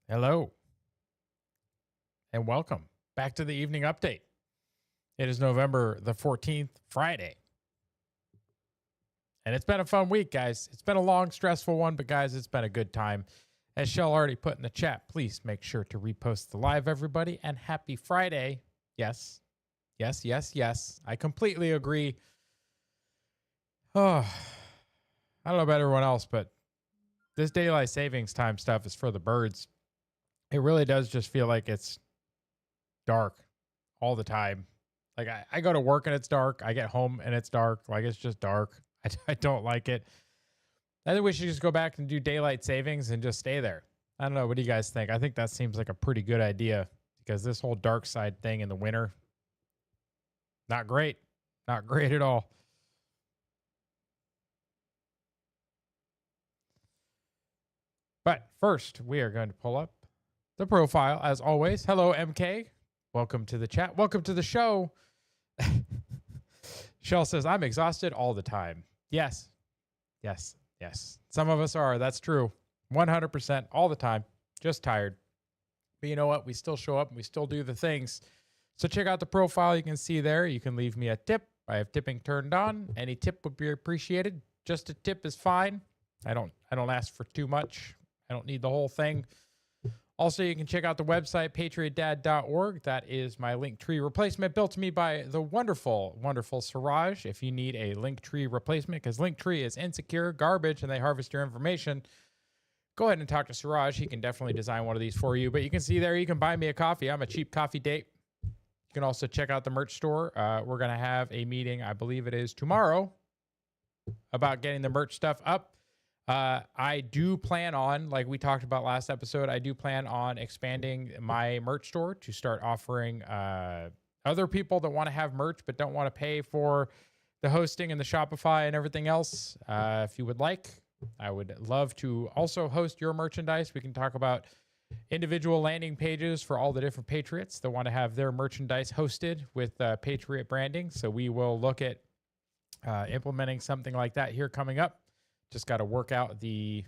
Hello and welcome back to the evening update. It is November the 14th, Friday. And it's been a fun week, guys. It's been a long, stressful one, but guys, it's been a good time. As Shell already put in the chat, please make sure to repost the live, everybody, and happy Friday. Yes, yes, yes, yes. I completely agree. Oh, I don't know about everyone else, but this daylight savings time stuff is for the birds. It really does just feel like it's dark all the time. Like I go to work and it's dark. I get home and it's dark. Like it's just dark. I don't like it. I think we should just go back and do daylight savings and just stay there. I don't know. What do you guys think? I think that seems like a pretty good idea because this whole dark side thing in the winter, not great. Not great at all. But first, we are going to pull up the profile as always. Hello, MK. Welcome to the chat. Welcome to the show. Shell says, I'm exhausted all the time. Yes. Yes. Yes. Some of us are. That's true. 100% all the time. Just tired. But you know what? We still show up and we still do the things. So check out the profile. You can see there. You can leave me a tip. I have tipping turned on. Any tip would be appreciated. Just a tip is fine. I don't ask for too much. I don't need the whole thing. Also, you can check out the website, patriotdad.org. That is my Linktree replacement built to me by the wonderful, wonderful Siraj. If you need a Linktree replacement, because Linktree is insecure, garbage, and they harvest your information, go ahead and talk to Siraj. He can definitely design one of these for you. But you can see there, you can buy me a coffee. I'm a cheap coffee date. You can also check out the merch store. We're going to have a meeting, I believe it is tomorrow, about getting the merch stuff up. I do plan on, like we talked about last episode, I do plan on expanding my merch store to start offering other people that want to have merch but don't want to pay for the hosting and the Shopify and everything else. If you would like, I would love to also host your merchandise. We can talk about individual landing pages for all the different Patriots that want to have their merchandise hosted with Patriot branding. So we will look at implementing something like that here coming up. Just got to work out the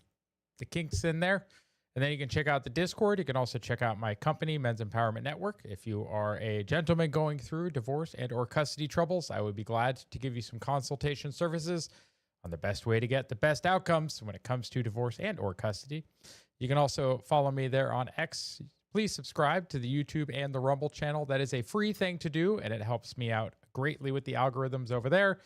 kinks in there. And then you can check out the Discord. You can also check out my company, Men's Empowerment Network. If you are a gentleman going through divorce and or custody troubles, I would be glad to give you some consultation services on the best way to get the best outcomes when it comes to divorce and or custody. You can also follow me there on X. Please subscribe to the YouTube and the Rumble channel. That is a free thing to do, and it helps me out greatly with the algorithms over there.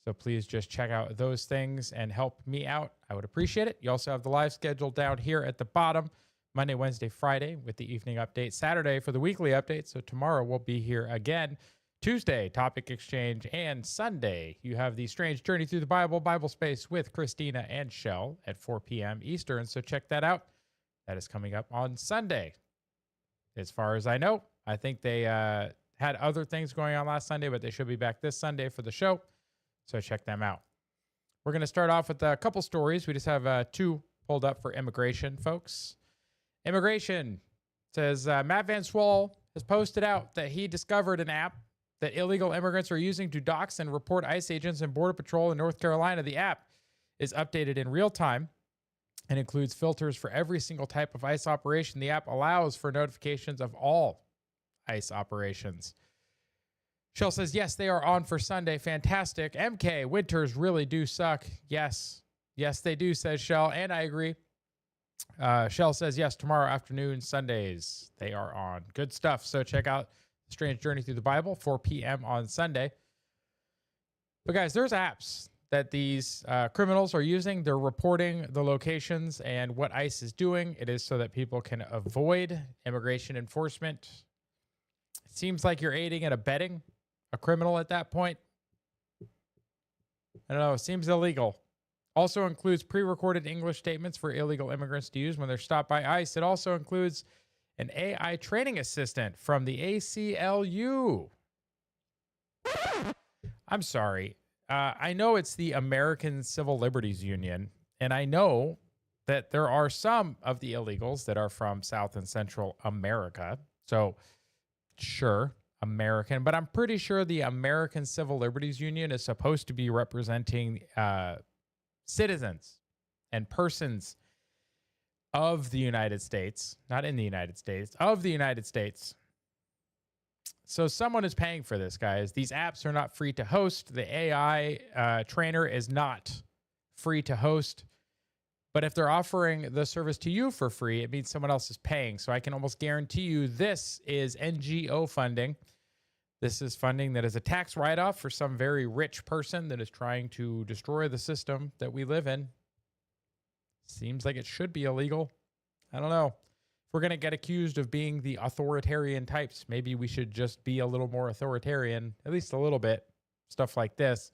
So please just check out those things and help me out. I would appreciate it. You also have the live schedule down here at the bottom, Monday, Wednesday, Friday with the evening update, Saturday for the weekly update. So tomorrow we'll be here again. Tuesday, topic exchange, and Sunday, you have the Strange Journey Through the Bible Space with Christina and Shell at 4 p.m. Eastern. So check that out. That is coming up on Sunday. As far as I know, I think they had other things going on last Sunday, but they should be back this Sunday for the show. So check them out. We're going to start off with a couple stories. We just have two pulled up for immigration, folks. Immigration says Matt Van Swol has posted out that he discovered an app that illegal immigrants are using to dox and report ICE agents and Border Patrol in North Carolina. The app is updated in real time and includes filters for every single type of ICE operation. The app allows for notifications of all ICE operations. Shell says, yes, they are on for Sunday. Fantastic. MK, winters really do suck. Yes. Yes, they do, says Shell. And I agree. Shell says, yes, tomorrow afternoon, Sundays, they are on. Good stuff. So check out Strange Journey Through the Bible, 4 p.m. on Sunday. But guys, there's apps that these criminals are using. They're reporting the locations and what ICE is doing. It is so that people can avoid immigration enforcement. It seems like you're aiding and abetting a criminal at that point. I don't know. It seems illegal. Also includes pre-recorded English statements for illegal immigrants to use when they're stopped by ICE. It also includes an AI training assistant from the ACLU. I'm sorry. I know it's the American Civil Liberties Union, and I know that there are some of the illegals that are from South and Central America. So, sure. American, but I'm pretty sure the American Civil Liberties Union is supposed to be representing citizens and persons of the United States, not in the United States, of the United States. So someone is paying for this, guys. These apps are not free to host. The AI trainer is not free to host. But if they're offering the service to you for free, it means someone else is paying. So I can almost guarantee you this is NGO funding. This is funding that is a tax write-off for some very rich person that is trying to destroy the system that we live in. Seems like it should be illegal. I don't know. If we're going to get accused of being the authoritarian types, maybe we should just be a little more authoritarian, at least a little bit. Stuff like this.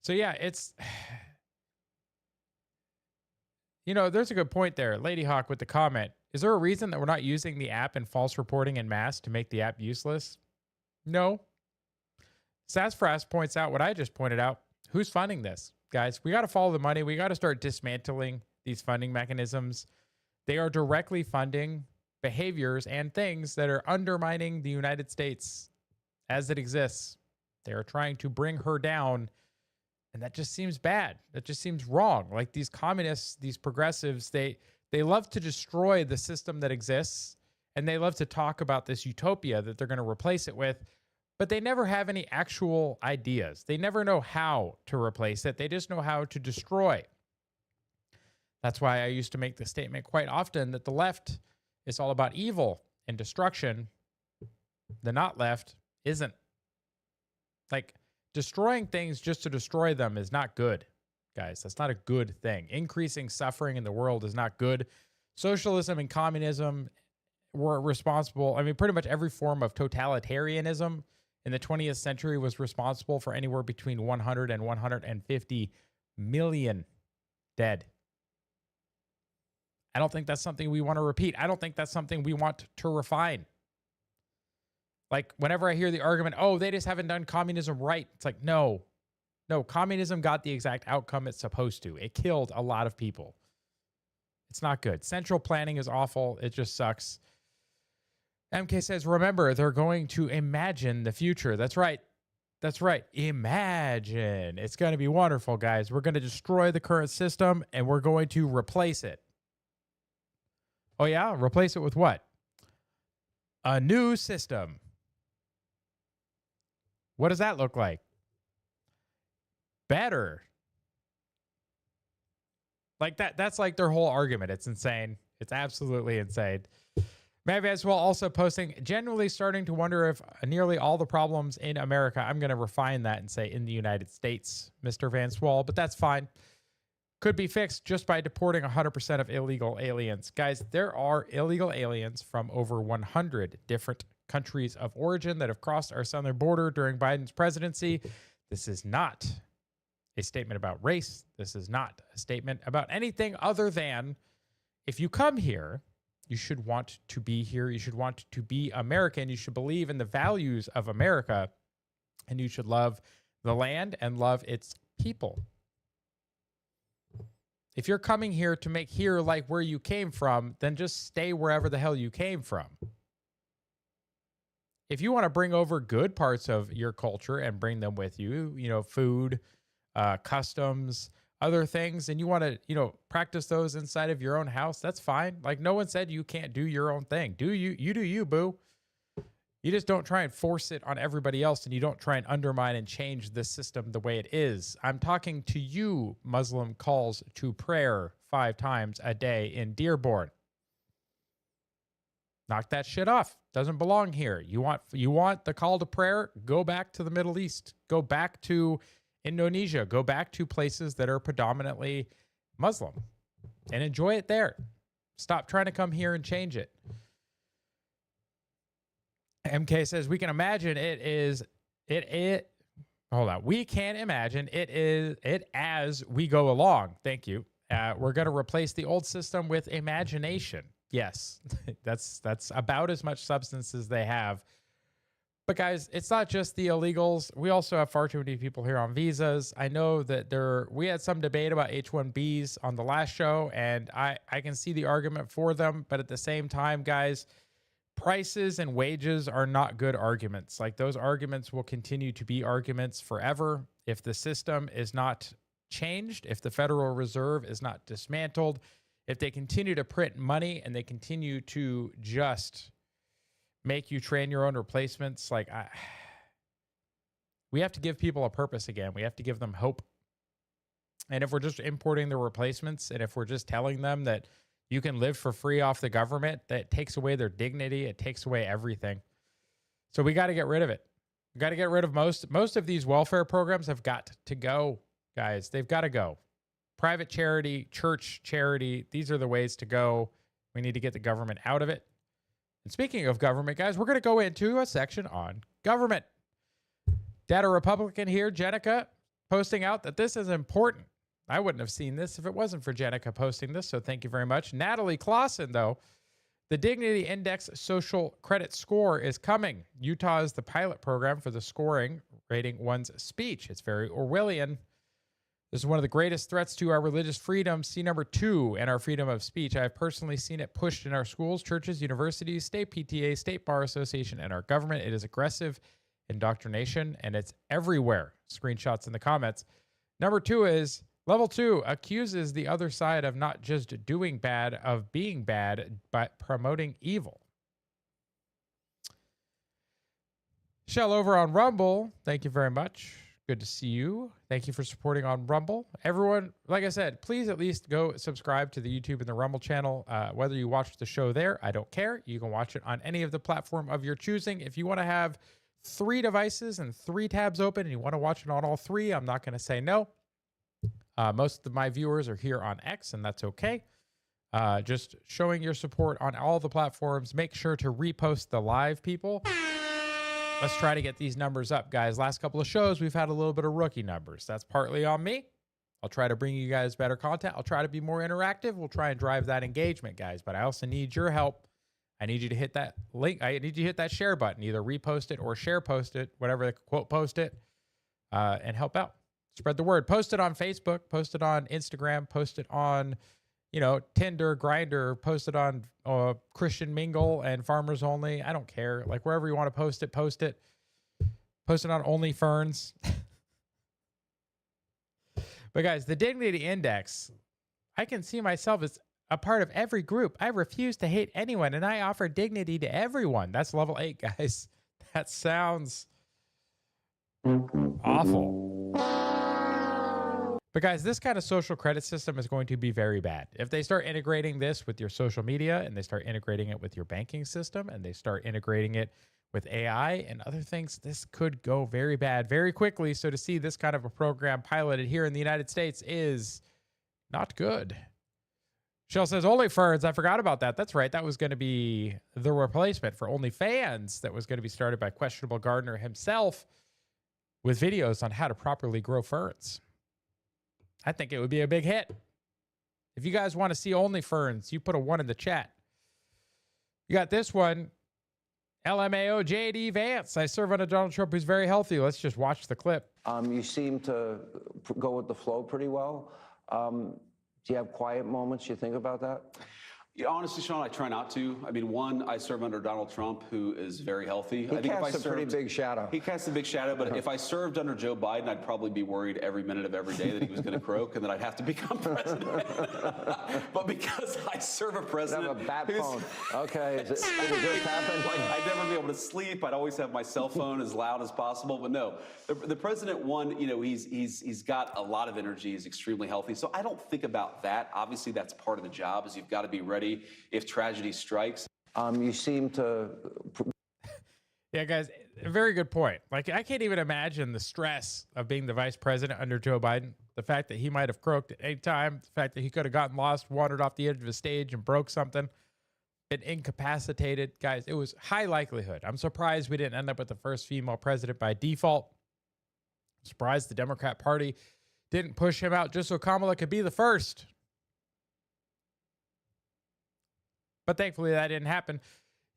So yeah, it's... there's a good point there. Lady Hawk with the comment. Is there a reason that we're not using the app in false reporting en masse to make the app useless? No. Sassfras points out what I just pointed out. Who's funding this? Guys, we got to follow the money. We got to start dismantling these funding mechanisms. They are directly funding behaviors and things that are undermining the United States as it exists. They are trying to bring her down. And that just seems bad. That just seems wrong. Like these communists, these progressives, they love to destroy the system that exists. And they love to talk about this utopia that they're going to replace it with. But they never have any actual ideas. They never know how to replace it. They just know how to destroy. That's why I used to make the statement quite often that the left is all about evil and destruction. The not left isn't. Like, destroying things just to destroy them is not good, guys. That's not a good thing. Increasing suffering in the world is not good. Socialism and communism were responsible. I mean, pretty much every form of totalitarianism in the 20th century was responsible for anywhere between 100 and 150 million dead. I don't think that's something we want to repeat. I don't think that's something we want to refine. Like, whenever I hear the argument, oh, they just haven't done communism right. It's like, no, communism got the exact outcome it's supposed to. It killed a lot of people. It's not good. Central planning is awful. It just sucks. MK says, remember, they're going to imagine the future. That's right. That's right. Imagine. It's going to be wonderful, guys. We're going to destroy the current system and we're going to replace it. Oh, yeah? Replace it with what? A new system. What does that look like? Better. Like that's like their whole argument. It's insane. It's absolutely insane. Maybe as well also posting, generally starting to wonder if nearly all the problems in America, I'm going to refine that and say in the United States, Mr. Van Swall, but that's fine. Could be fixed just by deporting 100% of illegal aliens. Guys, there are illegal aliens from over 100 different countries of origin that have crossed our southern border during Biden's presidency. This is not a statement about race. This is not a statement about anything other than if you come here, you should want to be here. You should want to be American. You should believe in the values of America, and you should love the land and love its people. If you're coming here to make here like where you came from, then just stay wherever the hell you came from. If you want to bring over good parts of your culture and bring them with you, food, customs, other things, and you want to, practice those inside of your own house, that's fine. Like, no one said you can't do your own thing. You do you, boo. You just don't try and force it on everybody else, and you don't try and undermine and change the system the way it is. I'm talking to you, Muslim calls to prayer 5 times a day in Dearborn. Knock that shit off. Doesn't belong here. You want the call to prayer? Go back to the Middle East. Go back to Indonesia. Go back to places that are predominantly Muslim and enjoy it there. Stop trying to come here and change it. MK says we can imagine hold on. We can imagine it as we go along. Thank you. We're going to replace the old system with imagination. Yes, that's about as much substance as they have. But guys, it's not just the illegals. We also have far too many people here on visas. I know that we had some debate about H-1Bs on the last show, and I can see the argument for them. But at the same time, guys, prices and wages are not good arguments. Like, those arguments will continue to be arguments forever. If the system is not changed, if the Federal Reserve is not dismantled, if they continue to print money and they continue to just make you train your own replacements, like we have to give people a purpose again. We have to give them hope. And if we're just importing the replacements, and if we're just telling them that you can live for free off the government, that takes away their dignity, it takes away everything. So we got to get rid of it. We got to get rid of most of these welfare programs have got to go, guys. They've got to go. Private charity, church charity, these are the ways to go. We need to get the government out of it. And speaking of government, guys, we're going to go into a section on government. Data Republican here, Jenica, posting out that this is important. I wouldn't have seen this if it wasn't for Jenica posting this, so thank you very much. Natalie Clausen, though, the Dignity Index Social Credit Score is coming. Utah is the pilot program for the scoring, rating one's speech. It's very Orwellian. This is one of the greatest threats to our religious freedom. See number 2 and our freedom of speech. I have personally seen it pushed in our schools, churches, universities, state PTA, state bar association, and our government. It is aggressive indoctrination, and it's everywhere. Screenshots in the comments. Number 2 is level 2 accuses the other side of not just doing bad, of being bad, but promoting evil. Shell over on Rumble, thank you very much. Good to see you. Thank you for supporting on Rumble. Everyone, like I said, please at least go subscribe to the YouTube and the Rumble channel. Whether you watch the show there, I don't care. You can watch it on any of the platform of your choosing. If you want to have 3 devices and 3 tabs open and you want to watch it on all 3, I'm not going to say no. Most of my viewers are here on X, and that's okay. Just showing your support on all the platforms. Make sure to repost the live, people. Let's try to get these numbers up, guys. Last couple of shows, we've had a little bit of rookie numbers. That's partly on me. I'll try to bring you guys better content. I'll try to be more interactive. We'll try and drive that engagement, guys. But I also need your help. I need you to hit that link. I need you to hit that share button. Either repost it or share post it, whatever the quote post it, and help out. Spread the word. Post it on Facebook. Post it on Instagram. Post it on, Tinder, Grindr. Post it on Christian Mingle and Farmers Only. I don't care. Like wherever you want to post it, post it. Post it on OnlyFerns. But guys, the Dignity Index, I can see myself as a part of every group. I refuse to hate anyone, and I offer dignity to everyone. That's level 8, guys. That sounds awful. But guys, this kind of social credit system is going to be very bad. If they start integrating this with your social media, and they start integrating it with your banking system, and they start integrating it with AI and other things, this could go very bad very quickly. So to see this kind of a program piloted here in the United States is not good. Shell says OnlyFans. I forgot about that. That's right. That was going to be the replacement for OnlyFans that was going to be started by questionable Gardner himself with videos on how to properly grow ferns. I think it would be a big hit. If you guys want to see OnlyFans, you put a 1 in the chat. You got this one. LMAO JD Vance. I serve under Donald Trump, who's very healthy. Let's just watch the clip. You seem to go with the flow pretty well. Do you have quiet moments you think about that? Yeah, honestly, Sean, I try not to. I mean, one, I serve under Donald Trump, who is very healthy. He casts a pretty big shadow. He casts a big shadow, but if I served under Joe Biden, I'd probably be worried every minute of every day that he was going to croak and that I'd have to become president. But because I serve a president... You have a bat phone. Okay, did it just happen? I'd never be able to sleep. I'd always have my cell phone as loud as possible. But no, the president, one, he's got a lot of energy. He's extremely healthy. So I don't think about that. Obviously, that's part of the job, is you've got to be ready if tragedy strikes. You seem to... Yeah, guys, a very good point. Like, I can't even imagine the stress of being the vice president under Joe Biden. The fact that he might have croaked at any time, the fact that he could have gotten lost, wandered off the edge of a stage and broke something, been incapacitated. Guys, it was high likelihood. I'm surprised we didn't end up with the first female president by default. I'm surprised the Democrat Party didn't push him out just so Kamala could be the first. But thankfully that didn't happen.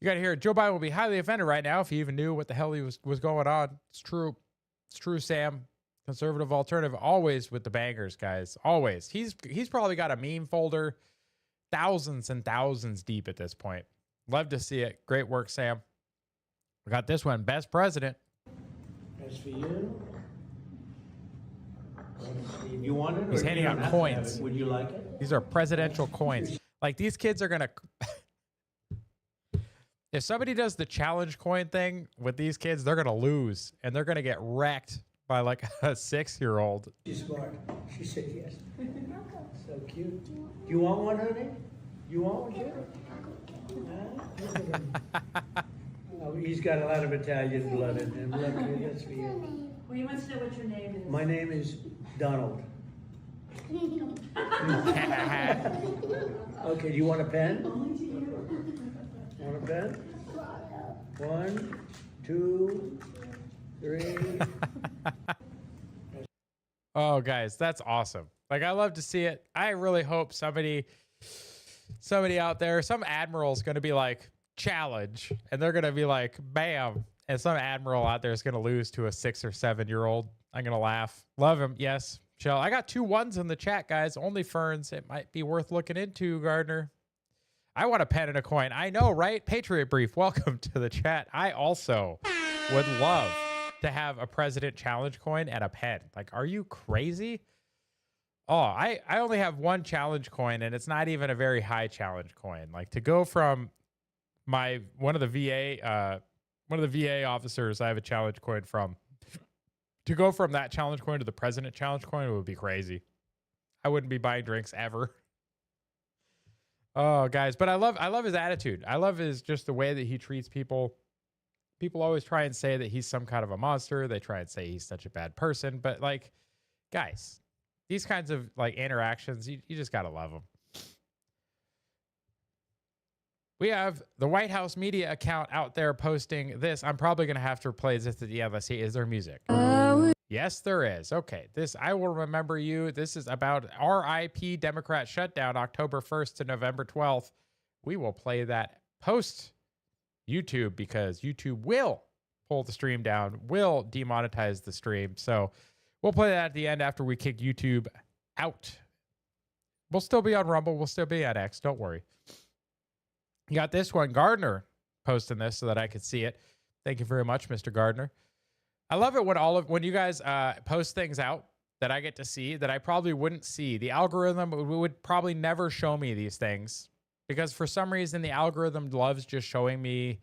You got to hear it. Joe Biden will be highly offended right now if he even knew what the hell he was going on. It's true. It's true, Sam. Conservative alternative, always with the bangers, guys. Always. He's probably got a meme folder thousands and thousands deep at this point. Love to see it. Great work, Sam. We got this one. Best president. As for you, if you want it, he's handing out coins. Would you like it? These are presidential coins. Like these kids are gonna. If somebody does the challenge coin thing with these kids, they're gonna lose and they're gonna get wrecked by like a 6-year-old. She's smart. She said yes. So cute. Do you want one, honey? You want one, too? Huh? Oh, he's got a lot of Italian blood in him. Look, that's for you. Well, you must know what your name is. My name is Donald. Okay, do you want a pen? Want a pen? 1, 2, 3. Oh, guys, that's awesome. Like, I love to see it. I really hope somebody out there, some admiral's going to be like, challenge, and they're going to be like, bam. And some admiral out there is going to lose to a 6 or 7-year-old. I'm going to laugh. Love him. Yes. Shell. I got 2 1s in the chat, guys. Only Ferns. It might be worth looking into, Gardner. I want a pen and a coin. I know, right? Patriot Brief, welcome to the chat. I also would love to have a president challenge coin and a pen. Like, are you crazy? Oh, I only have 1 challenge coin, and it's not even a very high challenge coin. Like, to go from one of the VA officers I have a challenge coin from, to go from that challenge coin to the president challenge coin would be crazy. I wouldn't be buying drinks ever. Oh, guys, but I love his attitude. I love just the way that he treats people. People always try and say that he's some kind of a monster. They try and say he's such a bad person, but like, guys, these kinds of like interactions, you just gotta love them. We have the White House media account out there posting this. I'm probably going to have to replay this. Yeah, let's see. Is there music? Yes, there is. Okay. This, I will remember you. This is about RIP Democrat shutdown, October 1st to November 12th. We will play that post YouTube because YouTube will pull the stream down, will demonetize the stream. So we'll play that at the end after we kick YouTube out. We'll still be on Rumble. We'll still be on X. Don't worry. You got this one, Gardner, posting this so that I could see it. Thank you very much, Mr. Gardner. I love it when you guys post things out that I get to see that I probably wouldn't see. The algorithm would probably never show me these things because for some reason the algorithm loves just showing me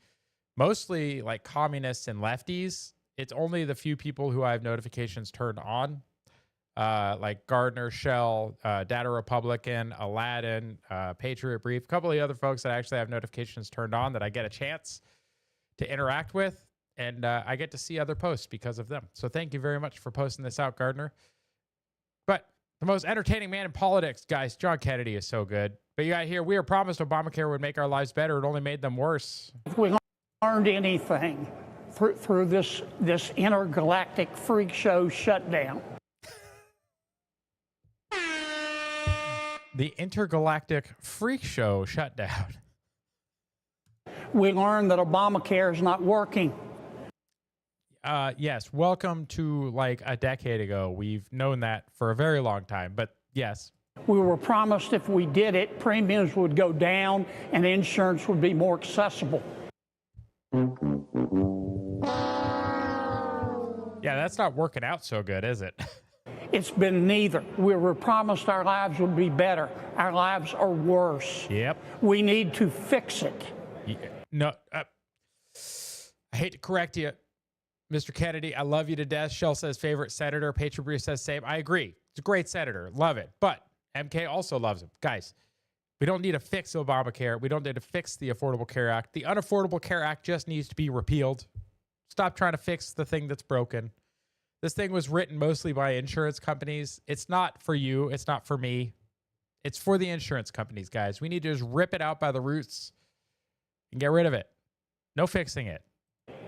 mostly like communists and lefties. It's only the few people who I have notifications turned on. Like Gardner, Shell, Data Republican, Aladdin, Patriot Brief, a couple of the other folks that I actually have notifications turned on that I get a chance to interact with, and I get to see other posts because of them. So thank you very much for posting this out, Gardner. But the most entertaining man in politics, guys, John Kennedy is so good. But you got here, we were promised Obamacare would make our lives better. It only made them worse. If we learned anything through this intergalactic freak show shutdown, the intergalactic freak show shutdown. we learned that Obamacare is not working. Yes, welcome to like a decade ago. We've known that for a very long time, but yes. We were promised if we did it, premiums would go down and insurance would be more accessible. Yeah, that's not working out so good, is it? It's been neither. We were promised our lives would be better. Our lives are worse. Yep. We need to fix it. Yeah, no, I hate to correct you, Mr. Kennedy. I love you to death. Shell says favorite senator. Patriot Brief says same. I agree. It's a great senator. Love it. But MK also loves him. Guys, we don't need to fix Obamacare. We don't need to fix the Affordable Care Act. The Unaffordable Care Act just needs to be repealed. Stop trying to fix the thing that's broken. This thing was written mostly by insurance companies. It's not for you. It's not for me. It's for the insurance companies, guys. We need to just rip it out by the roots and get rid of it. No fixing it.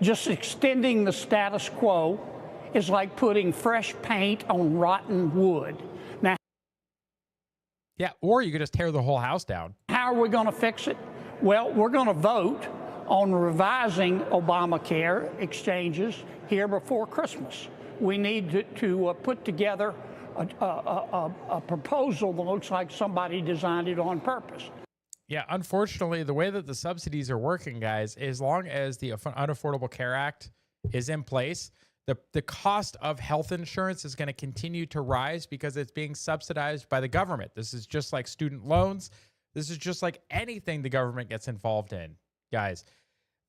Just extending the status quo is like putting fresh paint on rotten wood. Now, Yeah, or you could just tear the whole house down. how are we going to fix it? Well, we're going to vote on revising Obamacare exchanges here before Christmas. We need to put together a proposal that looks like somebody designed it on purpose. Yeah, unfortunately, the way that the subsidies are working, guys, as long as the Unaffordable Care Act is in place, the cost of health insurance is going to continue to rise because it's being subsidized by the government. This is just like student loans. This is just like anything the government gets involved in, guys.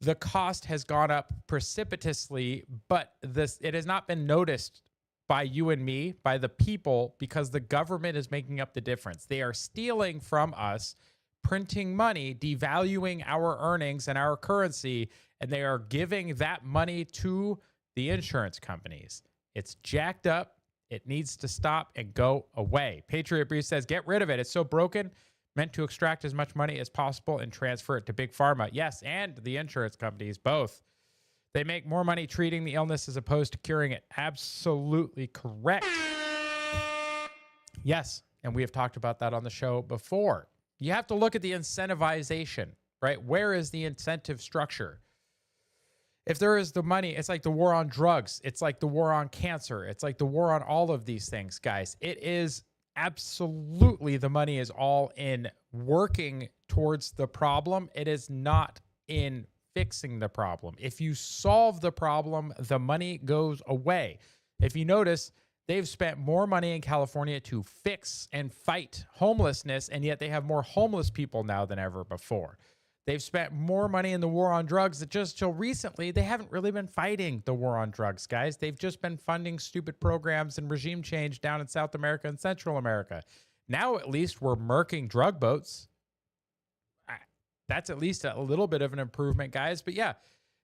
The cost has gone up precipitously, but it has not been noticed by you and me, by the people, because the government is making up the difference. They are stealing from us, printing money, devaluing our earnings and our currency, and they are giving that money to the insurance companies. It's jacked up. It needs to stop and go away. Patriot Brief says, get rid of it. It's so broken, meant to extract as much money as possible and transfer it to Big Pharma. Yes, and the insurance companies, both. They make more money treating the illness as opposed to curing it. Absolutely correct. Yes, and we have talked about that on the show before. You have to look at the incentivization, right? Where is the incentive structure? If there is the money, it's like the war on drugs. It's like the war on cancer. It's like the war on all of these things, guys. It is absolutely, the money is all in working towards the problem. It is not in fixing the problem. If you solve the problem, the money goes away. If you notice, they've spent more money in California to fix and fight homelessness, and yet they have more homeless people now than ever before. They've spent more money in the war on drugs that just till recently, they haven't really been fighting the war on drugs, guys. They've just been funding stupid programs and regime change down in South America and Central America. Now, at least we're murking drug boats. That's at least a little bit of an improvement, guys. But yeah,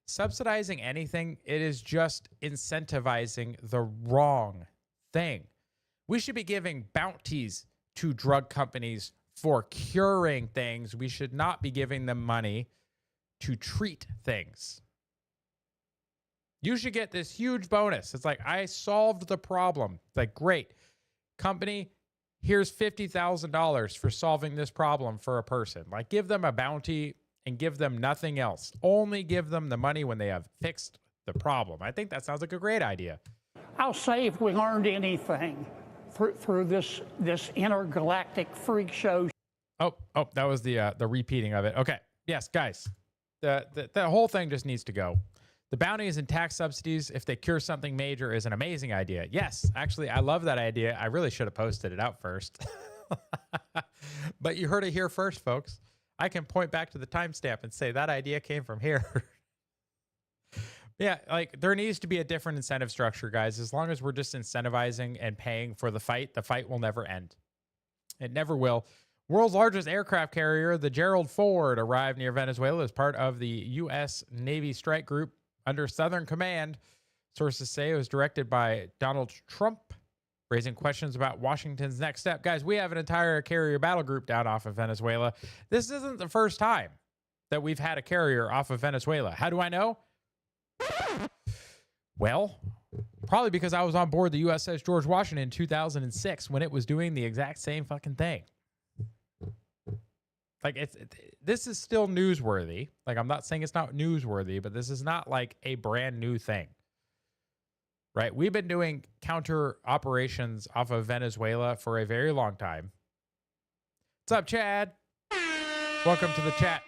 subsidizing anything, it is just incentivizing the wrong thing. We should be giving bounties to drug companies for curing things. We should not be giving them money to treat things. You should get this huge bonus. It's like, I solved the problem. It's like, great. Company, here's $50,000 for solving this problem for a person. Like, give them a bounty and give them nothing else. Only give them the money when they have fixed the problem. I think that sounds like a great idea. I'll say if we learned anything through this intergalactic freak show. Oh, that was the repeating of it. Okay. Yes, guys. The whole thing just needs to go. The bounties and tax subsidies, if they cure something major, is an amazing idea. Yes, actually, I love that idea. I really should have posted it out first. But you heard it here first, folks. I can point back to the timestamp and say that idea came from here. Yeah, like, there needs to be a different incentive structure, guys. As long as we're just incentivizing and paying for the fight will never end. It never will. World's largest aircraft carrier, the Gerald Ford, arrived near Venezuela as part of the U.S. Navy strike group under Southern Command. Sources say it was directed by Donald Trump, raising questions about Washington's next step. Guys, we have an entire carrier battle group down off of Venezuela. This isn't the first time that we've had a carrier off of Venezuela. How do I know? Well, probably because I was on board the USS George Washington in 2006 when it was doing the exact same fucking thing. Like, this is still newsworthy. Like, I'm not saying it's not newsworthy, but this is not like a brand new thing. Right? We've been doing counter operations off of Venezuela for a very long time. What's up, Chad? Welcome to the chat.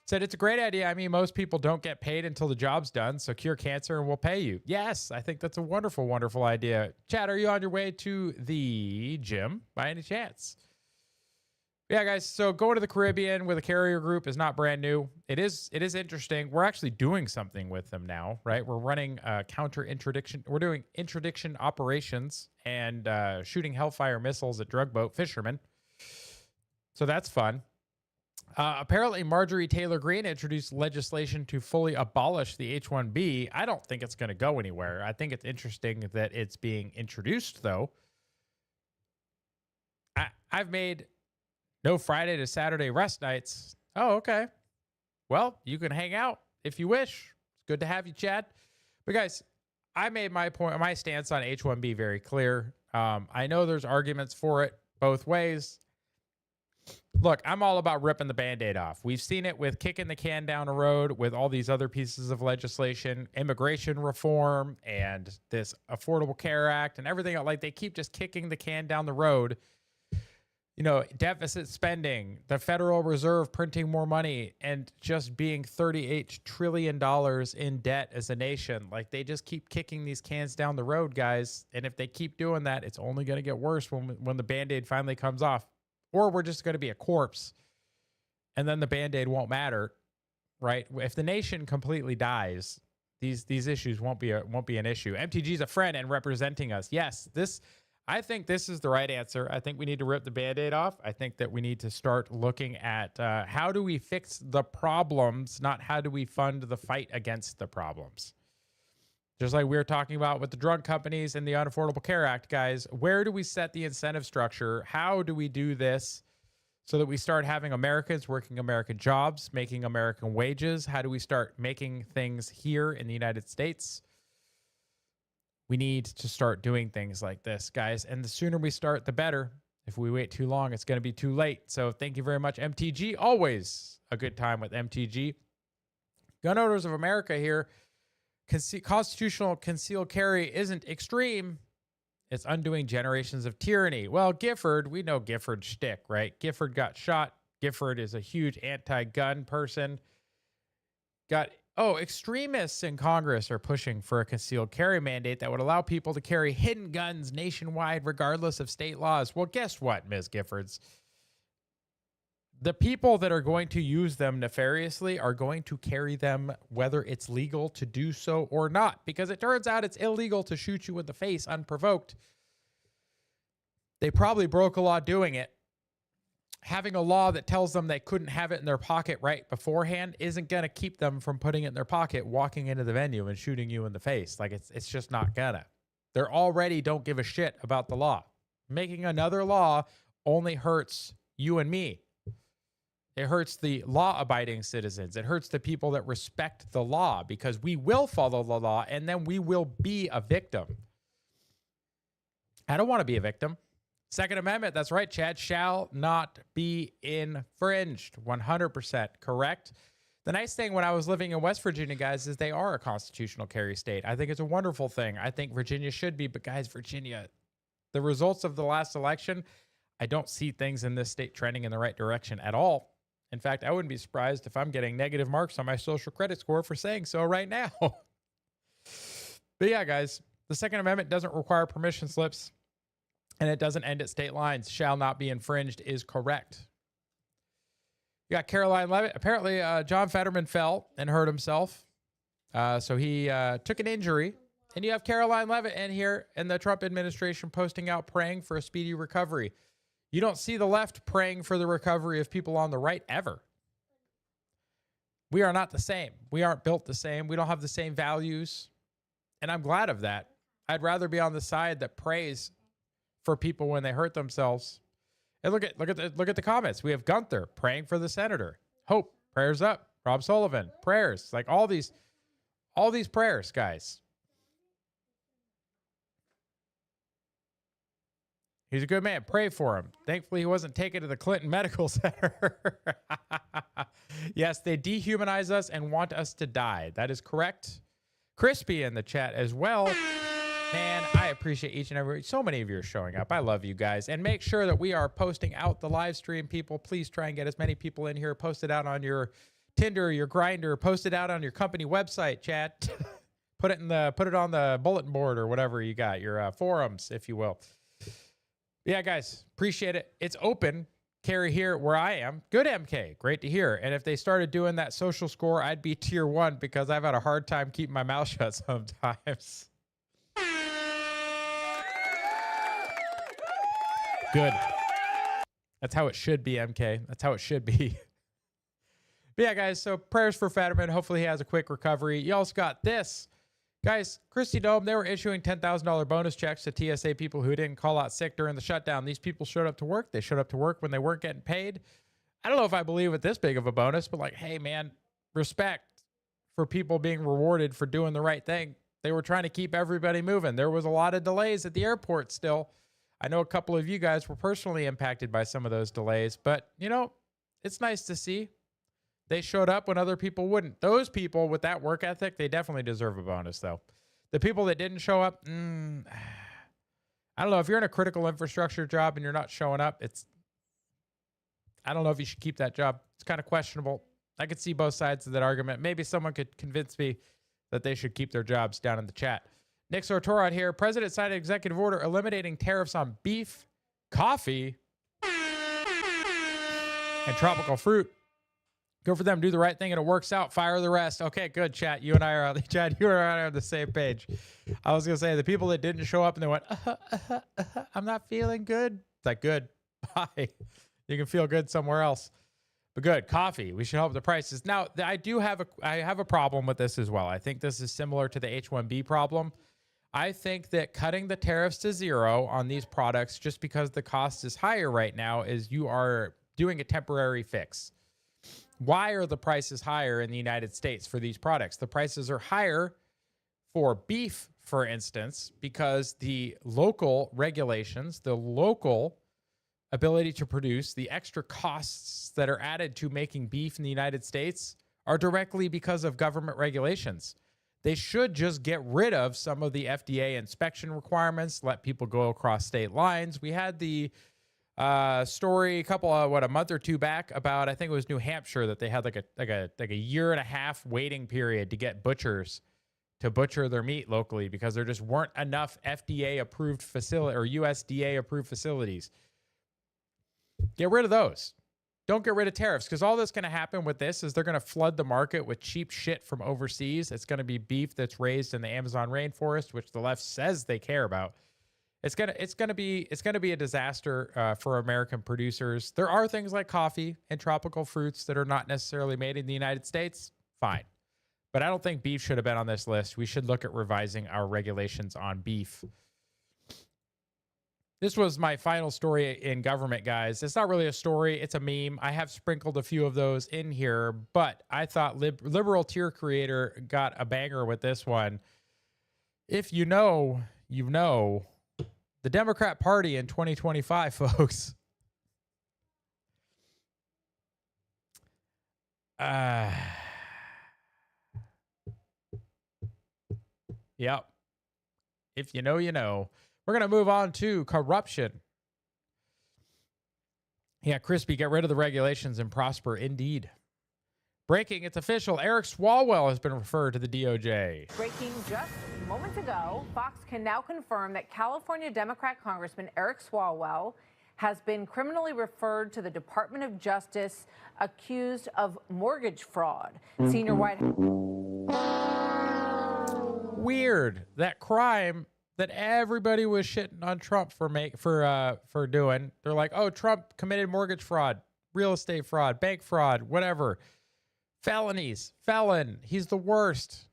Said it's a great idea. I mean, most people don't get paid until the job's done, so cure cancer and we'll pay you. Yes, I think that's a wonderful, wonderful idea. Chad, are you on your way to the gym by any chance? Yeah, guys, so going to the Caribbean with a carrier group is not brand new. It is interesting. We're actually doing something with them now, right? We're running counter interdiction. We're doing interdiction operations and shooting Hellfire missiles at drug boat fishermen. So that's fun. Apparently, Marjorie Taylor Greene introduced legislation to fully abolish the H-1B. I don't think it's going to go anywhere. I think it's interesting that it's being introduced, though. I've made no Friday to Saturday rest nights. Oh, okay. Well, you can hang out if you wish. It's good to have you, Chad. But guys, I made my stance on H-1B very clear. I know there's arguments for it both ways. Look, I'm all about ripping the Band-Aid off. We've seen it with kicking the can down the road with all these other pieces of legislation, immigration reform, and this Affordable Care Act and everything. Like, they keep just kicking the can down the road. You know, deficit spending, the Federal Reserve printing more money, and just being $38 trillion in debt as a nation. Like, they just keep kicking these cans down the road, guys. And if they keep doing that, it's only going to get worse when the Band-Aid finally comes off. Or we're just going to be a corpse and then the Band-Aid won't matter, right? If the nation completely dies, these issues won't be an issue. MTG's a friend and representing us. Yes, I think this is the right answer. I think we need to rip the Band-Aid off. I think that we need to start looking at how do we fix the problems, not how do we fund the fight against the problems. Just like we were talking about with the drug companies and the Unaffordable Care Act, guys, where do we set the incentive structure? How do we do this so that we start having Americans working American jobs, making American wages? How do we start making things here in the United States? We need to start doing things like this, guys. And the sooner we start, the better. If we wait too long, it's going to be too late. So thank you very much, MTG. Always a good time with MTG. Gun Owners of America here. Constitutional concealed carry isn't extreme. It's undoing generations of tyranny. Well, Gifford, we know Gifford's shtick, right? Gifford got shot. Gifford is a huge anti-gun person. Extremists in Congress are pushing for a concealed carry mandate that would allow people to carry hidden guns nationwide, regardless of state laws. Well, guess what, Ms. Giffords? The people that are going to use them nefariously are going to carry them whether it's legal to do so or not, because it turns out it's illegal to shoot you in the face unprovoked. They probably broke a law doing it. Having a law that tells them they couldn't have it in their pocket right beforehand isn't going to keep them from putting it in their pocket, walking into the venue and shooting you in the face. Like it's just not gonna. They're already don't give a shit about the law. Making another law only hurts you and me. It hurts the law-abiding citizens. It hurts the people that respect the law, because we will follow the law and then we will be a victim. I don't want to be a victim. Second Amendment, that's right, Chad, shall not be infringed. 100% correct. The nice thing when I was living in West Virginia, guys, is they are a constitutional carry state. I think it's a wonderful thing. I think Virginia should be, but guys, Virginia, the results of the last election, I don't see things in this state trending in the right direction at all. In fact, I wouldn't be surprised if I'm getting negative marks on my social credit score for saying so right now. But yeah, guys, the Second Amendment doesn't require permission slips, and it doesn't end at state lines. Shall not be infringed is correct. You got Caroline Leavitt. Apparently, John Fetterman fell and hurt himself. So he took an injury. And you have Caroline Leavitt in here in the Trump administration posting out praying for a speedy recovery. You don't see the left praying for the recovery of people on the right ever. We are not the same. We aren't built the same. We don't have the same values. And I'm glad of that. I'd rather be on the side that prays for people when they hurt themselves. And look at the comments. We have Gunther praying for the senator. Hope, prayers up. Rob Sullivan, prayers. Like all these prayers, guys. He's a good man. Pray for him. Thankfully, he wasn't taken to the Clinton Medical Center. Yes, they dehumanize us and want us to die. That is correct. Crispy in the chat as well. Man, I appreciate each and every, so many of you are showing up. I love you guys. And make sure that we are posting out the live stream, people. Please try and get as many people in here. Post it out on your Tinder, your Grindr. Post it out on your company website, chat. Put it on the bulletin board or whatever you got, your forums, if you will. Yeah, guys, appreciate it. It's open. Carry here where I am. Good, MK. Great to hear. And if they started doing that social score, I'd be tier 1 because I've had a hard time keeping my mouth shut sometimes. Good. That's how it should be, MK. That's how it should be. But yeah, guys, so prayers for Fetterman. Hopefully he has a quick recovery. You also got this. Guys, Christy Dome, they were issuing $10,000 bonus checks to TSA people who didn't call out sick during the shutdown. These people showed up to work. They showed up to work when they weren't getting paid. I don't know if I believe it this big of a bonus, but like, hey, man, respect for people being rewarded for doing the right thing. They were trying to keep everybody moving. There was a lot of delays at the airport still. I know a couple of you guys were personally impacted by some of those delays, but, you know, it's nice to see. They showed up when other people wouldn't. Those people with that work ethic, they definitely deserve a bonus, though. The people that didn't show up, I don't know. If you're in a critical infrastructure job and you're not showing up, I don't know if you should keep that job. It's kind of questionable. I could see both sides of that argument. Maybe someone could convince me that they should keep their jobs down in the chat. Nick Sartor out here. President signed an executive order eliminating tariffs on beef, coffee, and tropical fruit. Good for them. Do the right thing and it works out. Fire the rest. Okay, good, chat. You and I are on the same page. I was going to say the people that didn't show up and they went, I'm not feeling good. It's like, good. Bye. You can feel good somewhere else. But good. Coffee. We should help the prices. Now, I have a problem with this as well. I think this is similar to the H-1B problem. I think that cutting the tariffs to zero on these products just because the cost is higher right now is you are doing a temporary fix. Why are the prices higher in the United States for these products? The prices are higher for beef, for instance, because the local regulations, the local ability to produce, the extra costs that are added to making beef in the United States are directly because of government regulations. They should just get rid of some of the FDA inspection requirements, let people go across state lines. We had the story a month or two back about, I think it was New Hampshire, that they had like a year and a half waiting period to get butchers to butcher their meat locally because there just weren't enough FDA approved facility or USDA approved facilities. Get rid of those. Don't get rid of tariffs, because all that's going to happen with this is they're going to flood the market with cheap shit from overseas. It's going to be beef that's raised in the Amazon rainforest, which the left says they care about. It's gonna be a disaster for American producers. There are things like coffee and tropical fruits that are not necessarily made in the United States. Fine, but I don't think beef should have been on this list. We should look at revising our regulations on beef. This was my final story in government, guys. It's not really a story. It's a meme. I have sprinkled a few of those in here, but I thought Liberal Tier Creator got a banger with this one. If you know, you know. The Democrat Party in 2025, folks. Yep. If you know, you know. We're going to move on to corruption. Yeah, Crispy, get rid of the regulations and prosper indeed. Breaking, it's official. Eric Swalwell has been referred to the DOJ. Breaking just moments ago, Fox can now confirm that California Democrat Congressman Eric Swalwell has been criminally referred to the Department of Justice, accused of mortgage fraud. Senior White Weird. That crime that everybody was shitting on Trump for doing. They're like, oh, Trump committed mortgage fraud, real estate fraud, bank fraud, whatever. Felonies, felon, he's the worst.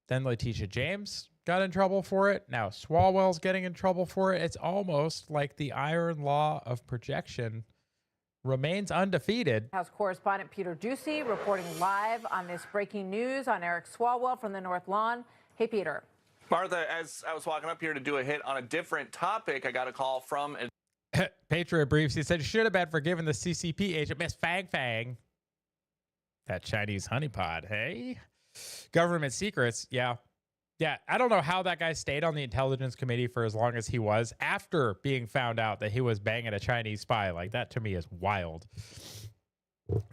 Then Letitia James got in trouble for it. Now Swalwell's getting in trouble for it. It's almost like the iron law of projection remains undefeated. House correspondent Peter Ducey reporting live on this breaking news on Eric Swalwell from the North Lawn. Hey, Peter. Martha, as I was walking up here to do a hit on a different topic, I got a call from Patriot Briefs. He said, should have been forgiven the CCP agent, Miss Fang Fang. That Chinese honeypot, hey? Government secrets, yeah. Yeah, I don't know how that guy stayed on the Intelligence Committee for as long as he was after being found out that he was banging a Chinese spy. Like, that to me is wild.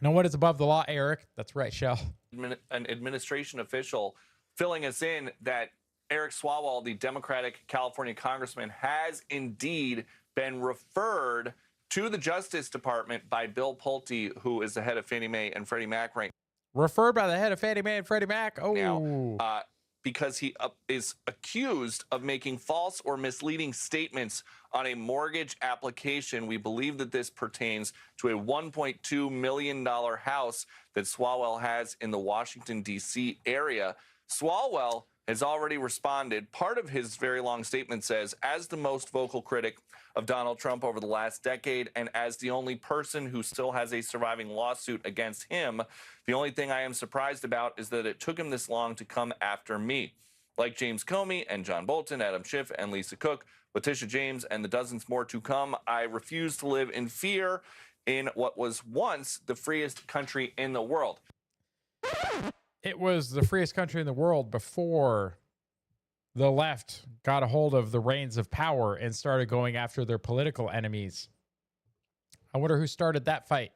No one is above the law, Eric. That's right, Shell. An administration official filling us in that Eric Swalwell, the Democratic California congressman, has indeed been referred to the Justice Department by Bill Pulte, who is the head of Fannie Mae and Freddie Mac right Referred by the head of Fannie Mae and Freddie Mac? Oh. now, because he is accused of making false or misleading statements on a mortgage application. We believe that this pertains to a $1.2 million house that Swalwell has in the Washington, D.C. area. Swalwell has already responded. Part of his very long statement says, as the most vocal critic of Donald Trump over the last decade, and as the only person who still has a surviving lawsuit against him, the only thing I am surprised about is that it took him this long to come after me. Like James Comey and John Bolton, Adam Schiff and Lisa Cook, Letitia James, and the dozens more to come, I refuse to live in fear in what was once the freest country in the world. It was the freest country in the world before the left got a hold of the reins of power and started going after their political enemies. I wonder who started that fight.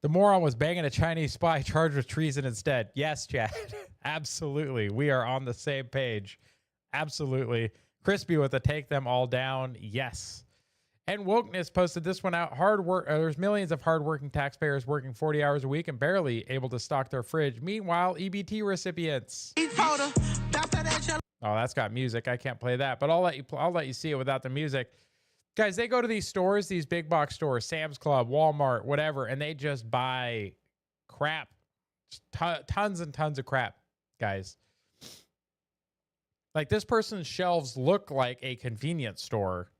The moron was banging a Chinese spy charged with treason instead. Yes, Chad. Absolutely. We are on the same page. Absolutely. Crispy with the take them all down. Yes. And Wokeness posted this one out. There's millions of hardworking taxpayers working 40 hours a week and barely able to stock their fridge. Meanwhile, EBT recipients. Oh, that's got music. I can't play that, but I'll let you see it without the music. Guys, they go to these stores, these big box stores, Sam's Club, Walmart, whatever, and they just buy crap. Tons and tons of crap, guys. Like, this person's shelves look like a convenience store.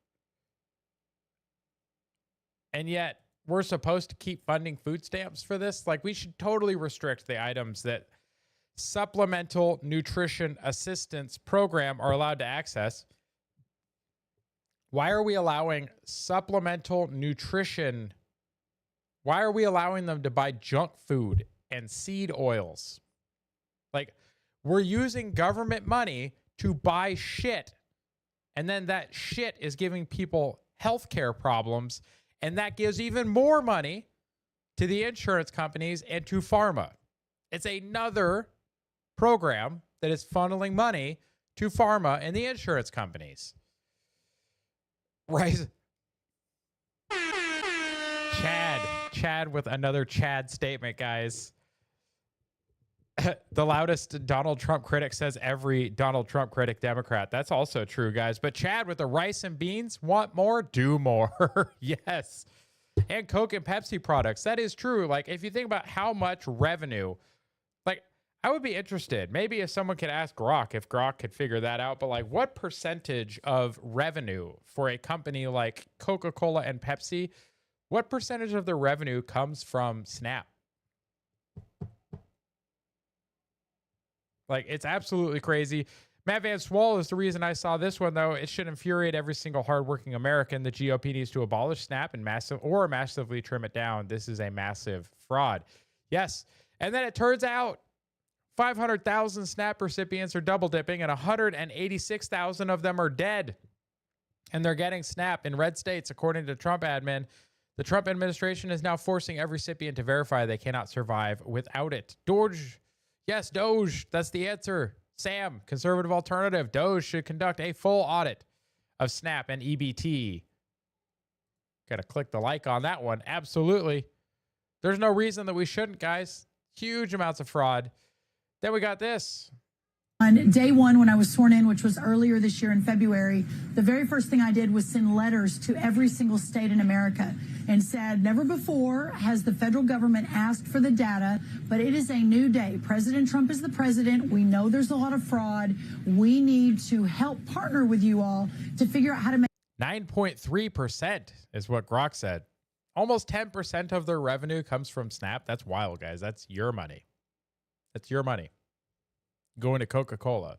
And yet we're supposed to keep funding food stamps for this. Like, we should totally restrict the items that Supplemental Nutrition Assistance Program are allowed to access. Why are we allowing supplemental nutrition? Why are we allowing them to buy junk food and seed oils? Like, we're using government money to buy shit. And then that shit is giving people healthcare problems. And that gives even more money to the insurance companies and to pharma. It's another program that is funneling money to pharma and the insurance companies. Right? Chad with another Chad statement, guys. The loudest Donald Trump critic says every Donald Trump critic Democrat. That's also true, guys. But Chad with the rice and beans, want more? Do more. Yes. And Coke and Pepsi products. That is true. Like, if you think about how much revenue, like, I would be interested. Maybe if someone could ask Grok, if Grok could figure that out. But, like, what percentage of revenue for a company like Coca-Cola and Pepsi, what percentage of their revenue comes from Snap? Like, it's absolutely crazy. Matt Van Swall is the reason I saw this one, though. It should infuriate every single hardworking American. The GOP needs to abolish SNAP and massively trim it down. This is a massive fraud. Yes. And then it turns out 500,000 SNAP recipients are double dipping and 186,000 of them are dead. And they're getting SNAP in red states, according to Trump admin. The Trump administration is now forcing every recipient to verify they cannot survive without it. Doge. Yes, Doge. That's the answer. Sam, conservative alternative. Doge should conduct a full audit of SNAP and EBT. Got to click the like on that one. Absolutely. There's no reason that we shouldn't, guys. Huge amounts of fraud. Then we got this. On day one, when I was sworn in, which was earlier this year in February, the very first thing I did was send letters to every single state in America and said, never before has the federal government asked for the data, but it is a new day. President Trump is the president. We know there's a lot of fraud. We need to help partner with you all to figure out how to make 9.3% is what Grok said. Almost 10% of their revenue comes from SNAP. That's wild, guys. That's your money. That's your money going to Coca-Cola.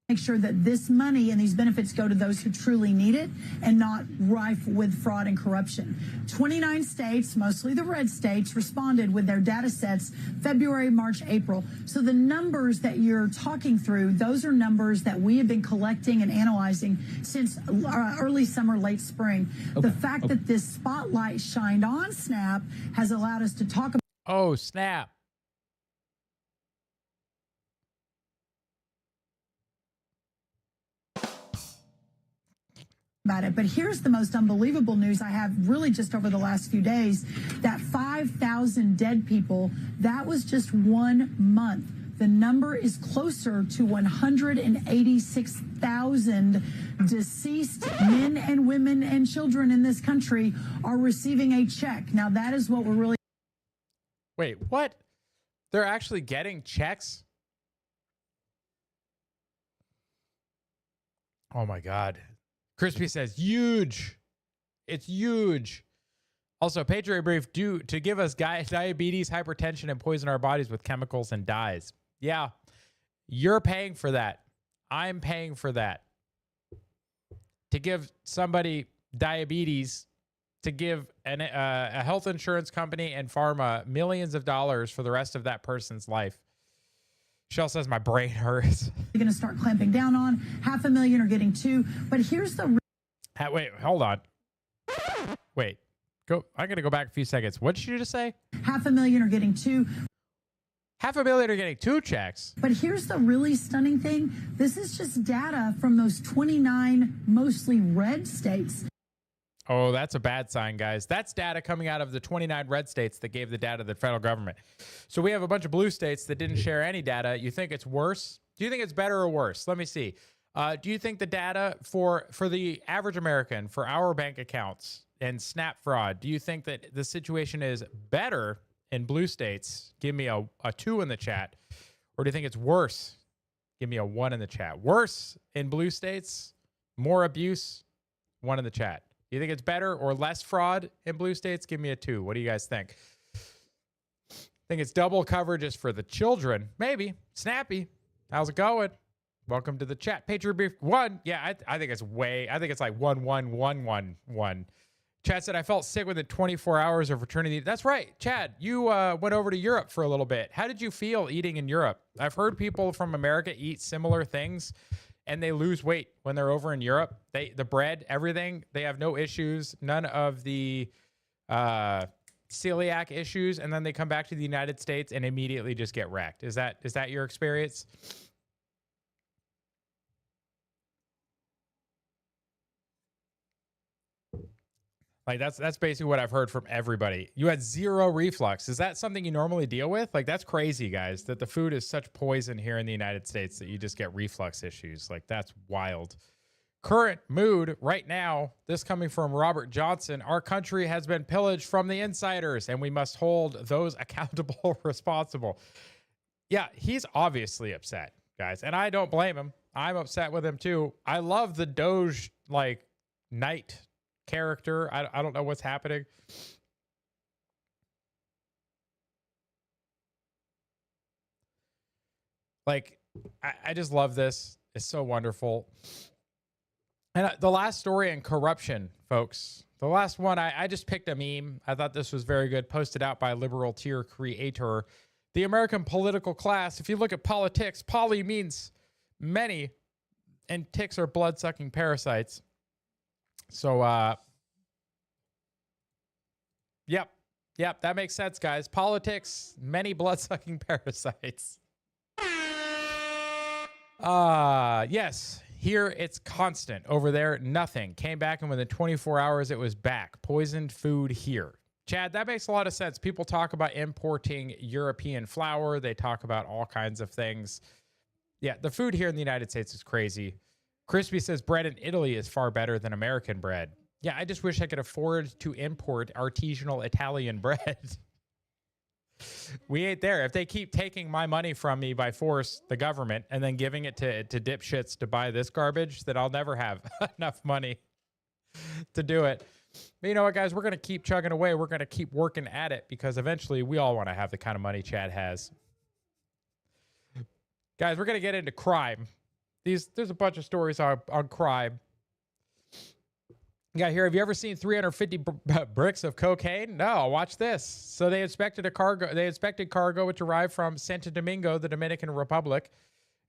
Make sure that this money and these benefits go to those who truly need it and not rife with fraud and corruption. 29 states, mostly the red states, responded with their data sets February, March, April. So the numbers that you're talking through, those are numbers that we have been collecting and analyzing since early summer, late spring. The fact that this spotlight shined on SNAP has allowed us to talk about. Oh, snap. About it. But here's the most unbelievable news I have really just over the last few days, that 5,000 dead people, that was just 1 month. The number is closer to 186,000 deceased men and women and children in this country are receiving a check. Now, that is what we're really. Wait, what? They're actually getting checks? Oh my God. Crispy says, huge. It's huge. Also, Patriot Brief due to give us diabetes, hypertension, and poison our bodies with chemicals and dyes. Yeah, you're paying for that. I'm paying for that. To give somebody diabetes, to give a health insurance company and pharma millions of dollars for the rest of that person's life. Shell says my brain hurts. We're going to start clamping down on. 500,000 are getting 2. But here's the. Wait, hold on. Wait, I'm going to go back a few seconds. What did you just say? 500,000 are getting 2. 500,000 are getting 2 checks. But here's the really stunning thing. This is just data from those 29 mostly red states. Oh, that's a bad sign, guys. That's data coming out of the 29 red states that gave the data to the federal government. So we have a bunch of blue states that didn't share any data. You think it's worse? Do you think it's better or worse? Let me see. Do you think the data for the average American, for our bank accounts and SNAP fraud, do you think that the situation is better in blue states? Give me a 2 in the chat. Or do you think it's worse? Give me a 1 in the chat. Worse in blue states? More abuse? 1 in the chat. Do you think it's better or less fraud in blue states? Give me a 2. What do you guys think? Think it's double coverages for the children? Maybe. Snappy. How's it going? Welcome to the chat. Patriot Beef 1. Yeah, I think it's like 1. Chad said, I felt sick within 24 hours of returning. That's right. Chad, you went over to Europe for a little bit. How did you feel eating in Europe? I've heard people from America eat similar things and they lose weight when they're over in Europe. The bread, everything, they have no issues, none of the celiac issues, and then they come back to the United States and immediately just get wrecked. Is that your experience? Like that's basically what I've heard from everybody. You had 0 reflux. Is that something you normally deal with? Like that's crazy, guys, that the food is such poison here in the United States that you just get reflux issues. Like that's wild. Current mood right now, this coming from Robert Johnson, our country has been pillaged from the insiders and we must hold those accountable responsible. Yeah, he's obviously upset, guys, and I don't blame him. I'm upset with him too. I love the Doge like knight character. I don't know what's happening. Like, I just love this. It's so wonderful. And the last story in corruption, folks. The last one, I just picked a meme. I thought this was very good. Posted out by Liberal Tier Creator. The American political class, if you look at politics, poly means many, and ticks are blood-sucking parasites. So, yep, that makes sense, guys. Politics, many blood-sucking parasites. Yes, here it's constant. Over there, nothing. Came back, and within 24 hours, it was back. Poisoned food here. Chad, that makes a lot of sense. People talk about importing European flour. They talk about all kinds of things. Yeah, the food here in the United States is crazy. Crispy says bread in Italy is far better than American bread. Yeah, I just wish I could afford to import artisanal Italian bread. We ain't there. If they keep taking my money from me by force, the government, and then giving it to dipshits to buy this garbage, then I'll never have enough money to do it. But you know what, guys? We're going to keep chugging away. We're going to keep working at it because eventually we all want to have the kind of money Chad has. Guys, we're going to get into crime. There's a bunch of stories on crime. Yeah, here, have you ever seen 350 bricks of cocaine? No, watch this. So they inspected cargo which arrived from Santo Domingo, the Dominican Republic,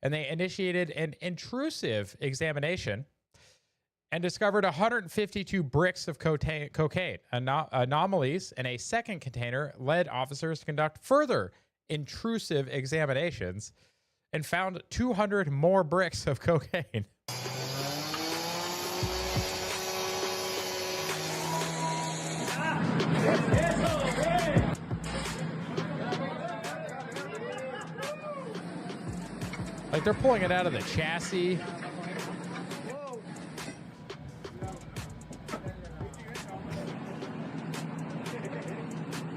and they initiated an intrusive examination and discovered 152 bricks of cocaine. Anomalies in a second container led officers to conduct further intrusive examinations and found 200 more bricks of cocaine. Like they're pulling it out of the chassis.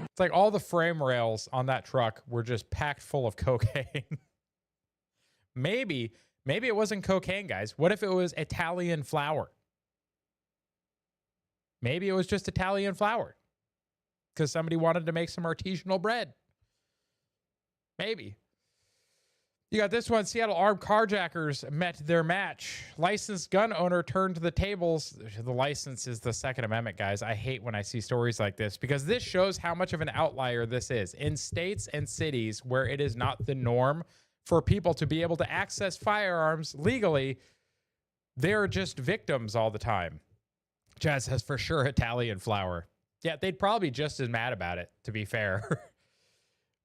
It's like all the frame rails on that truck were just packed full of cocaine. Maybe it wasn't cocaine, guys. What if it was Italian flour? Maybe it was just Italian flour because somebody wanted to make some artisanal bread. Maybe. You got this one. Seattle armed carjackers met their match. Licensed gun owner turned to the tables. The license is the Second Amendment, guys. I hate when I see stories like this because this shows how much of an outlier this is. In states and cities where it is not the norm for people to be able to access firearms legally, they're just victims all the time. Jazz says for sure Italian flour. Yeah, they'd probably be just as mad about it, to be fair.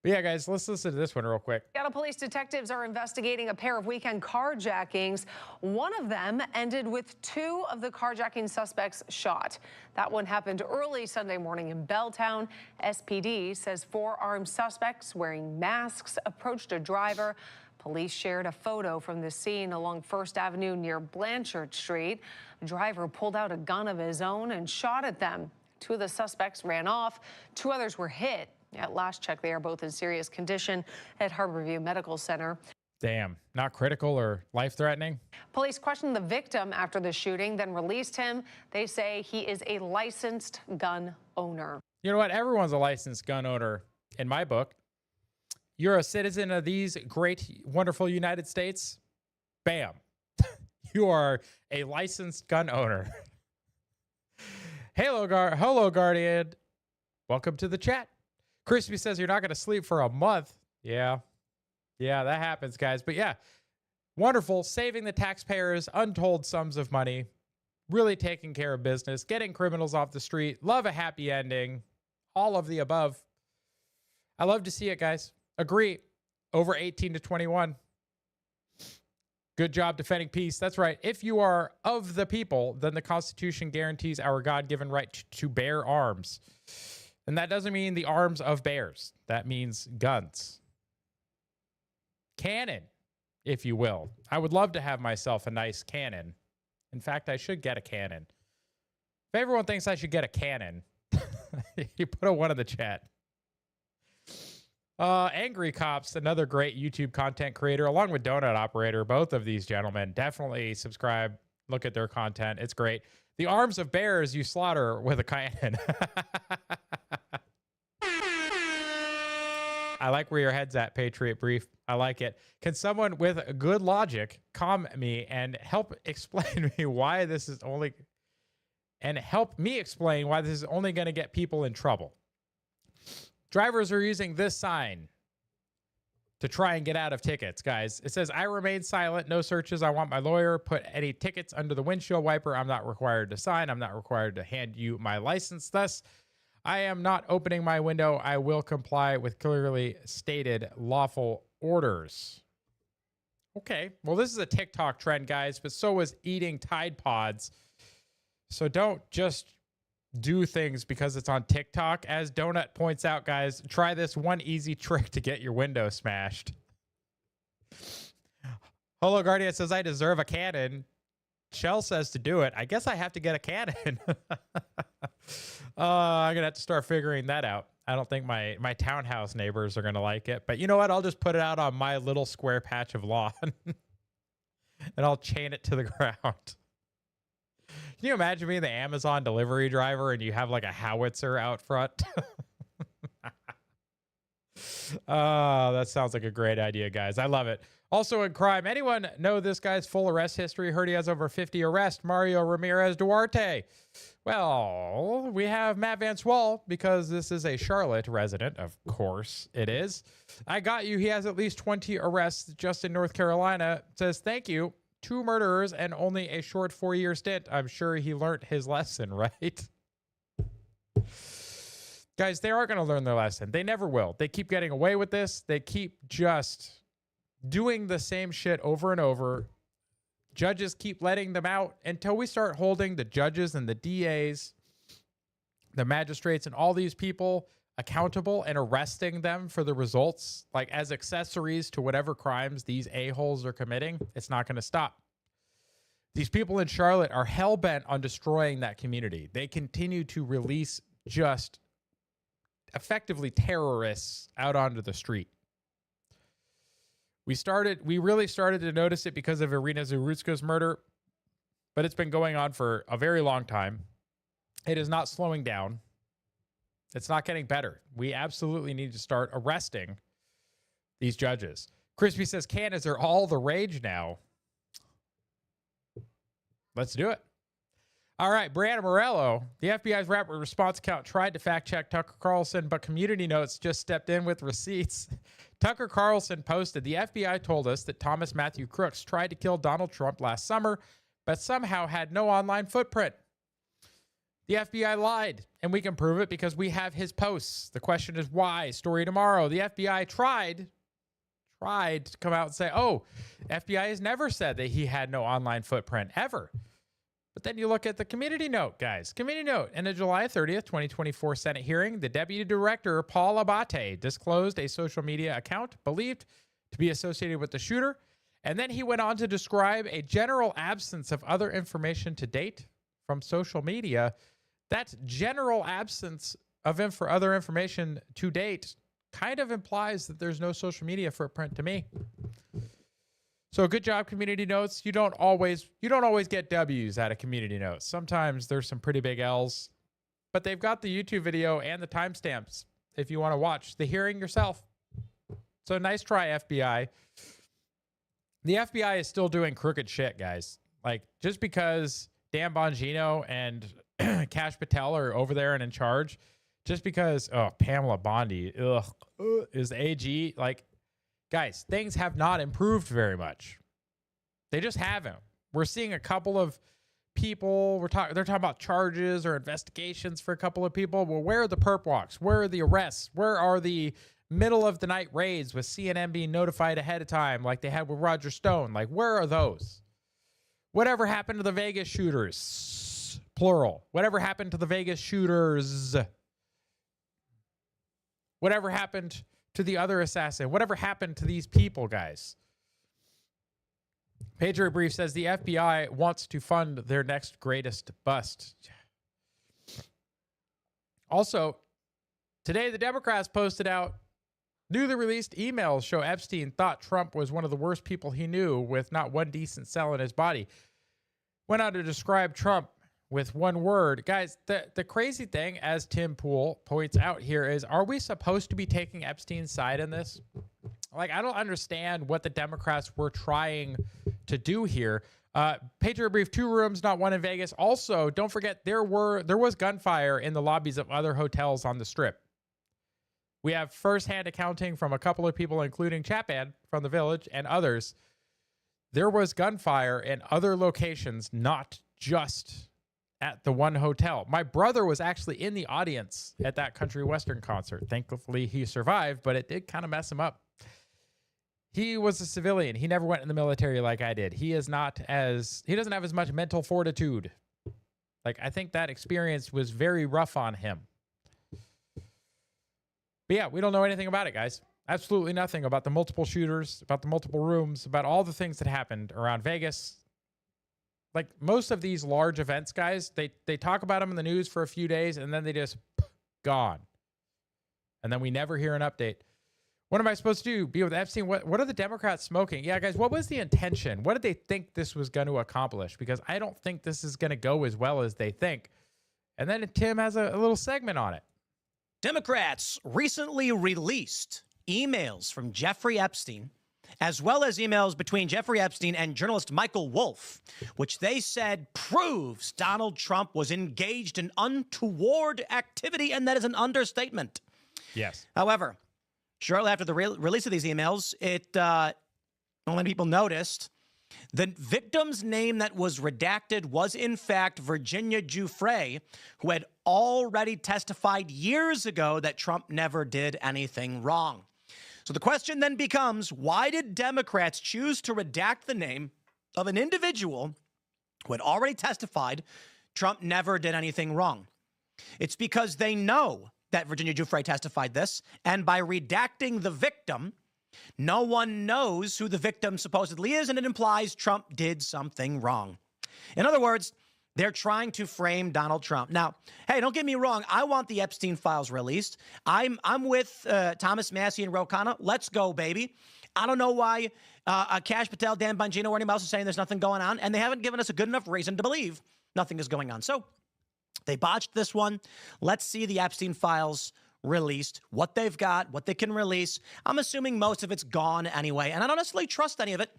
But yeah, guys, let's listen to this one real quick. Seattle police detectives are investigating a pair of weekend carjackings. One of them ended with 2 of the carjacking suspects shot. That one happened early Sunday morning in Belltown. SPD says 4 armed suspects wearing masks approached a driver. Police shared a photo from the scene along First Avenue near Blanchard Street. The driver pulled out a gun of his own and shot at them. 2 of the suspects ran off. 2 others were hit. At last check, they are both in serious condition at Harborview Medical Center. Damn, not critical or life-threatening? Police questioned the victim after the shooting, then released him. They say he is a licensed gun owner. You know what? Everyone's a licensed gun owner in my book. You're a citizen of these great, wonderful United States. Bam. You are a licensed gun owner. Hello, Guardian. Welcome to the chat. Crispy says you're not going to sleep for a month. Yeah, that happens, guys. But yeah, wonderful. Saving the taxpayers untold sums of money. Really taking care of business. Getting criminals off the street. Love a happy ending. All of the above. I love to see it, guys. Agree. Over 18 to 21. Good job defending peace. That's right. If you are of the people, then the Constitution guarantees our God-given right to bear arms. And that doesn't mean the arms of bears. That means guns. Cannon, if you will. I would love to have myself a nice cannon. In fact, I should get a cannon. If everyone thinks I should get a cannon, you put a 1 in the chat. Angry Cops, another great YouTube content creator, along with Donut Operator. Both of these gentlemen, definitely subscribe. Look at their content. It's great. The arms of bears you slaughter with a cannon. I like where your head's at, Patriot Brief. I like it. Can someone with good logic calm me and help explain me why this is only going to get people in trouble? Drivers are using this sign to try and get out of tickets, guys. It says, I remain silent, no searches. I want my lawyer. Put any tickets under the windshield wiper. I'm not required to sign. I'm not required to hand you my license. Thus, I am not opening my window. I will comply with clearly stated lawful orders. Okay, well, this is a TikTok trend, guys, but so is eating Tide Pods. So don't just do things because it's on TikTok. As Donut points out, guys, try this one easy trick to get your window smashed. Holo Guardian says, I deserve a cannon. Shell says to do it. I guess I have to get a cannon. I'm going to have to start figuring that out. I don't think my townhouse neighbors are going to like it. But you know what? I'll just put it out on my little square patch of lawn. And I'll chain it to the ground. Can you imagine being the Amazon delivery driver and you have like a howitzer out front? That sounds like a great idea, guys. I love it. Also in crime, anyone know this guy's full arrest history? Heard he has over 50 arrests. Mario Ramirez Duarte. Well, we have Matt Van Swall because this is a Charlotte resident. Of course it is. I got you. He has at least 20 arrests just in North Carolina. Says, thank you. 2 murderers and only a short 4-year stint. I'm sure he learned his lesson, right? Guys, they aren't going to learn their lesson. They never will. They keep getting away with this. They keep just doing the same shit over and over. Judges keep letting them out until we start holding the judges and the DAs, the magistrates, and all these people accountable and arresting them for the results, like as accessories to whatever crimes these a-holes are committing. It's not going to stop. These people in Charlotte are hell-bent on destroying that community. They continue to release just effectively terrorists out onto the street. We really started to notice it because of Irina Zarutska's murder, but it's been going on for a very long time. It is not slowing down. It's not getting better. We absolutely need to start arresting these judges. Crispy says, cannons are all the rage now. Let's do it. All right, Brianna Morello, the FBI's rapid response account tried to fact-check Tucker Carlson, but Community Notes just stepped in with receipts. Tucker Carlson posted, the FBI told us that Thomas Matthew Crooks tried to kill Donald Trump last summer, but somehow had no online footprint. The FBI lied, and we can prove it because we have his posts. The question is why? Story tomorrow. The FBI tried to come out and say, oh, FBI has never said that he had no online footprint, ever. But then you look at the community note, guys. Community note. In a July 30th, 2024 Senate hearing, the Deputy Director, Paul Abate, disclosed a social media account believed to be associated with the shooter. And then he went on to describe a general absence of other information to date from social media. That general absence of other information to date kind of implies that there's no social media footprint to me. So good job, community notes. You don't always get W's out of community notes. Sometimes there's some pretty big L's, but they've got the YouTube video and the timestamps if you want to watch the hearing yourself. So nice try, FBI. The FBI is still doing crooked shit, guys. Like, just because Dan Bongino and Kash Patel are over there and in charge, just because Pamela Bondi is the AG, like, guys, things have not improved very much. They just haven't. We're seeing a couple of people. They're talking about charges or investigations for a couple of people. Well, where are the perp walks? Where are the arrests? Where are the middle of the night raids with CNN being notified ahead of time like they had with Roger Stone? Like, where are those? Whatever happened to the Vegas shooters? Plural. Whatever happened to the Vegas shooters? Whatever happened to the other assassin? Whatever happened to these people, guys? Patriot Brief says the FBI wants to fund their next greatest bust. Also, today the Democrats posted out newly released emails show Epstein thought Trump was one of the worst people he knew with not one decent cell in his body. Went on to describe Trump with one word. Guys, the crazy thing, as Tim Pool points out here, is are we supposed to be taking Epstein's side in this? Like, I don't understand what the Democrats were trying to do here. Patriot Brief, 2 rooms, not one in Vegas. Also, don't forget there was gunfire in the lobbies of other hotels on the Strip. We have firsthand accounting from a couple of people, including Chapman from the Village and others. There was gunfire in other locations, not just at the one hotel. My brother was actually in the audience at that country western concert. Thankfully, he survived, but it did kind of mess him up. He was a civilian. He never went in the military like I did. He doesn't have as much mental fortitude. Like, I think that experience was very rough on him. But yeah, we don't know anything about it, guys. Absolutely nothing about the multiple shooters, about the multiple rooms, about all the things that happened around Vegas. Like, most of these large events, guys, they talk about them in the news for a few days and then they just gone. And then we never hear an update. What am I supposed to do? Be with Epstein? What are the Democrats smoking? Yeah, guys, what was the intention? What did they think this was going to accomplish? Because I don't think this is going to go as well as they think. And then Tim has a little segment on it. Democrats recently released emails from Jeffrey Epstein, as well as emails between Jeffrey Epstein and journalist Michael Wolff, which they said proves Donald Trump was engaged in untoward activity, and that is an understatement. Yes. However, shortly after the release of these emails, not many people noticed the victim's name that was redacted was, in fact, Virginia Giuffre, who had already testified years ago that Trump never did anything wrong. So the question then becomes, why did Democrats choose to redact the name of an individual who had already testified Trump never did anything wrong? It's because they know that Virginia Giuffre testified this, and by redacting the victim, no one knows who the victim supposedly is, and it implies Trump did something wrong. In other words, they're trying to frame Donald Trump. Now, hey, don't get me wrong. I want the Epstein files released. I'm with Thomas Massey and Ro Khanna. Let's go, baby. I don't know why Kash Patel, Dan Bongino, or anybody else is saying there's nothing going on, and they haven't given us a good enough reason to believe nothing is going on. So they botched this one. Let's see the Epstein files released, what they've got, what they can release. I'm assuming most of it's gone anyway, and I don't necessarily trust any of it.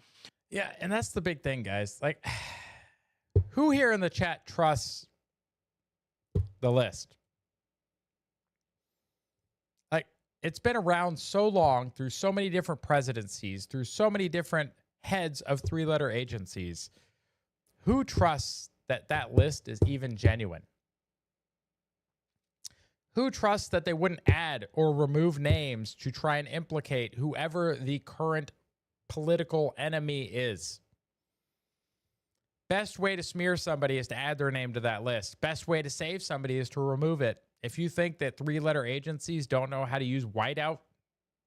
Yeah, and that's the big thing, guys. Like, who here in the chat trusts the list? Like, it's been around so long through so many different presidencies, through so many different heads of 3-letter agencies. Who trusts that that list is even genuine? Who trusts that they wouldn't add or remove names to try and implicate whoever the current political enemy is? Best way to smear somebody is to add their name to that list. Best way to save somebody is to remove it. If you think that 3-letter agencies don't know how to use whiteout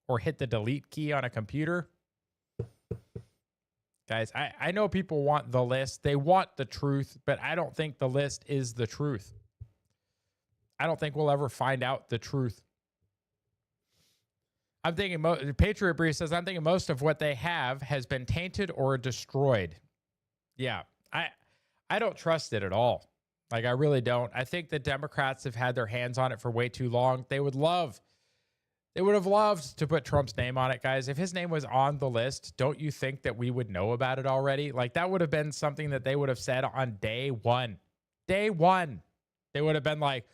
or hit the delete key on a computer, guys, I know people want the list. They want the truth, but I don't think the list is the truth. I don't think we'll ever find out the truth. I'm thinking, Patriot Brief says, I'm thinking most of what they have has been tainted or destroyed. Yeah, I don't trust it at all. Like, I really don't. I think the Democrats have had their hands on it for way too long. They would have loved to put Trump's name on it, guys. If his name was on the list, don't you think that we would know about it already? Like, that would have been something that they would have said on day one. Day one. They would have been like,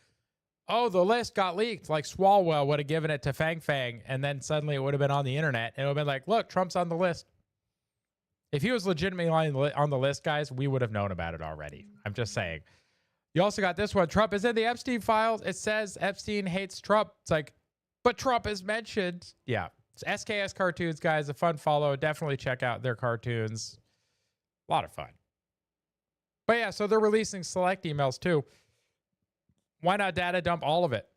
oh, the list got leaked. Like, Swalwell would have given it to Fang Fang, and then suddenly it would have been on the internet, and it would have been like, look, Trump's on the list. If he was legitimately on the list, guys, we would have known about it already. I'm just saying. You also got this one. Trump is in the Epstein files. It says Epstein hates Trump. It's like, but Trump is mentioned. Yeah. It's SKS Cartoons, guys. A fun follow. Definitely check out their cartoons. A lot of fun. But yeah, so they're releasing select emails too. Why not data dump all of it?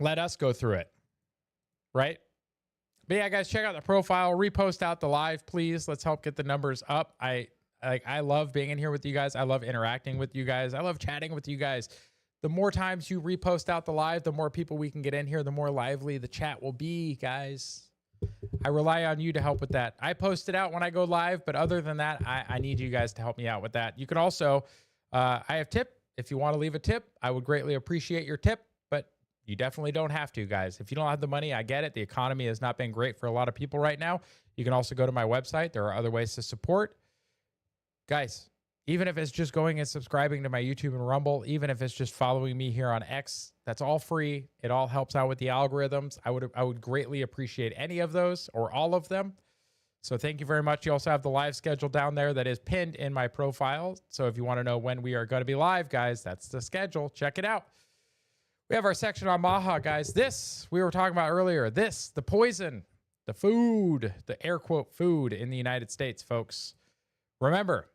Let us go through it. Right? But yeah, guys, check out the profile. Repost out the live, please. Let's help get the numbers up. I love being in here with you guys. I love interacting with you guys. I love chatting with you guys. The more times you repost out the live, the more people we can get in here, the more lively the chat will be, guys. I rely on you to help with that. I post it out when I go live, but other than that, I need you guys to help me out with that. You can also, I have tip. If you want to leave a tip, I would greatly appreciate your tip, but you definitely don't have to, guys. If you don't have the money, I get it. The economy has not been great for a lot of people right now. You can also go to my website. There are other ways to support. Guys, even if it's just going and subscribing to my YouTube and Rumble, even if it's just following me here on X, that's all free. It all helps out with the algorithms. I would greatly appreciate any of those or all of them. So thank you very much. You also have the live schedule down there that is pinned in my profile. So if you want to know when we are going to be live, guys, that's the schedule. Check it out. We have our section on MAHA, guys. This, we were talking about earlier. This, the poison, the food, the air quote food in the United States, folks. Remember,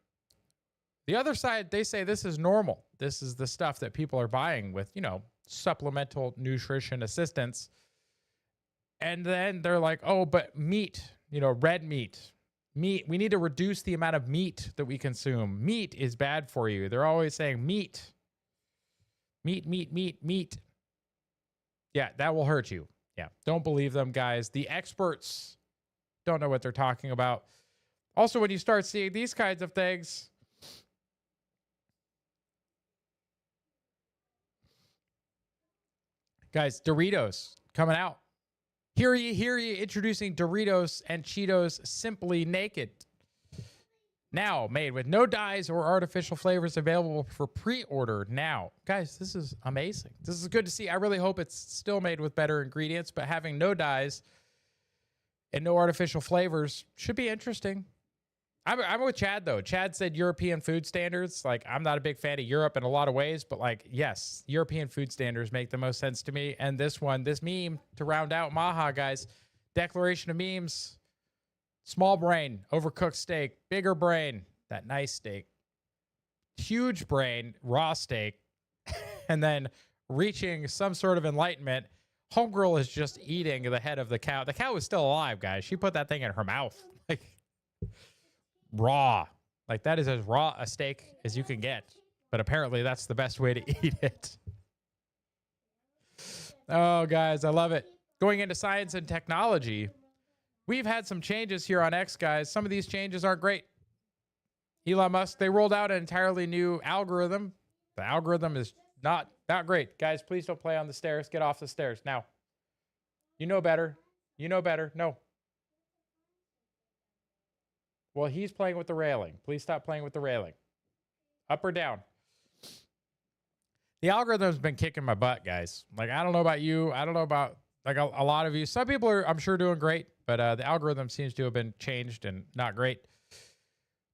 the other side, they say this is normal. This is the stuff that people are buying with, supplemental nutrition assistance. And then they're like, oh, but meat, red meat. Meat, we need to reduce the amount of meat that we consume. Meat is bad for you. They're always saying meat. Meat. Yeah, that will hurt you. Yeah, don't believe them, guys. The experts don't know what they're talking about. Also, when you start seeing these kinds of things, guys, Doritos coming out. Hear ye, introducing Doritos and Cheetos Simply Naked. Now made with no dyes or artificial flavors, available for pre-order now. Guys, this is amazing. This is good to see. I really hope it's still made with better ingredients, but having no dyes and no artificial flavors should be interesting. I'm with Chad, though. Chad said European food standards. Like, I'm not a big fan of Europe in a lot of ways, but yes, European food standards make the most sense to me. And this meme to round out MAHA, guys. Declaration of memes. Small brain, overcooked steak. Bigger brain, that nice steak. Huge brain, raw steak. And then reaching some sort of enlightenment, homegirl is just eating the head of the cow. The cow is still alive, guys. She put that thing in her mouth. Raw. That is as raw a steak as you can get. But apparently that's the best way to eat it. Oh, guys, I love it. Going into science and technology, we've had some changes here on X, guys. Some of these changes aren't great. Elon Musk, they rolled out an entirely new algorithm. The algorithm is not great. Guys, please don't play on the stairs. Get off the stairs now. You know better. No. Well, he's playing with the railing. Please stop playing with the railing. Up or down? The algorithm's been kicking my butt, guys. I don't know about you. I don't know about a lot of you. Some people are, I'm sure, doing great, but the algorithm seems to have been changed and not great.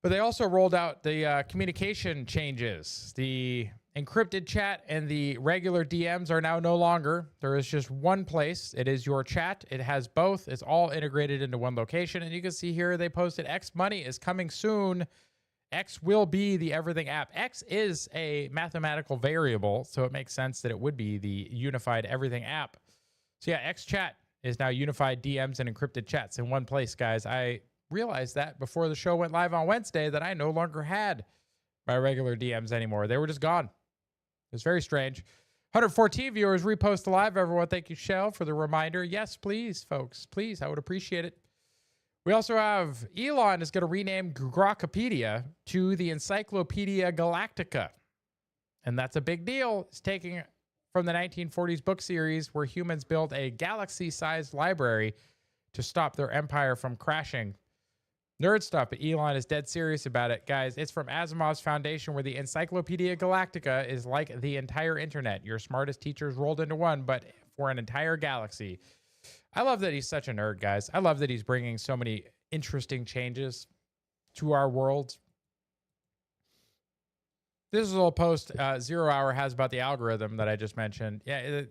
But they also rolled out the communication changes. The encrypted chat and the regular DMs are now no longer. There is just one place. It is your chat. It has both. It's all integrated into one location. And you can see here they posted X Money is coming soon. X will be the everything app. X is a mathematical variable, so it makes sense that it would be the unified everything app. So yeah, X Chat is now unified DMs and encrypted chats in one place, guys. I realized that before the show went live on Wednesday that I no longer had my regular DMs anymore. They were just gone. It was very strange. 114 viewers repost the live, everyone. Thank you, Shell, for the reminder. Yes, please, folks. Please, I would appreciate it. We also have Elon is going to rename Grokpedia to the Encyclopedia Galactica. And that's a big deal. It's taking from the 1940s book series where humans built a galaxy-sized library to stop their empire from crashing. Nerd stuff, but Elon is dead serious about it. Guys, it's from Asimov's foundation where the Encyclopedia Galactica is like the entire internet. Your smartest teachers rolled into one, but for an entire galaxy. I love that he's such a nerd, guys. I love that he's bringing so many interesting changes to our world. This is a little post 0 Hour has about the algorithm that I just mentioned. Yeah,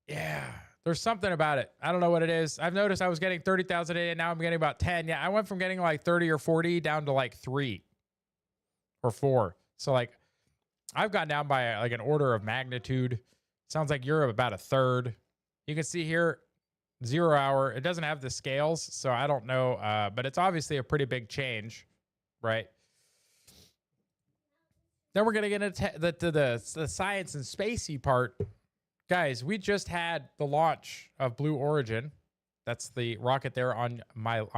yeah, there's something about it. I don't know what it is. I've noticed I was getting 30,000 a day, and now I'm getting about 10. Yeah, I went from getting like 30 or 40 down to like 3 or 4. So like I've gone down by like an order of magnitude. Sounds like you're about a third. You can see here, 0 Hour. It doesn't have the scales, so I don't know, but it's obviously a pretty big change, right? Then we're going to get into the science and spacey part. Guys, we just had the launch of Blue Origin. That's the rocket there on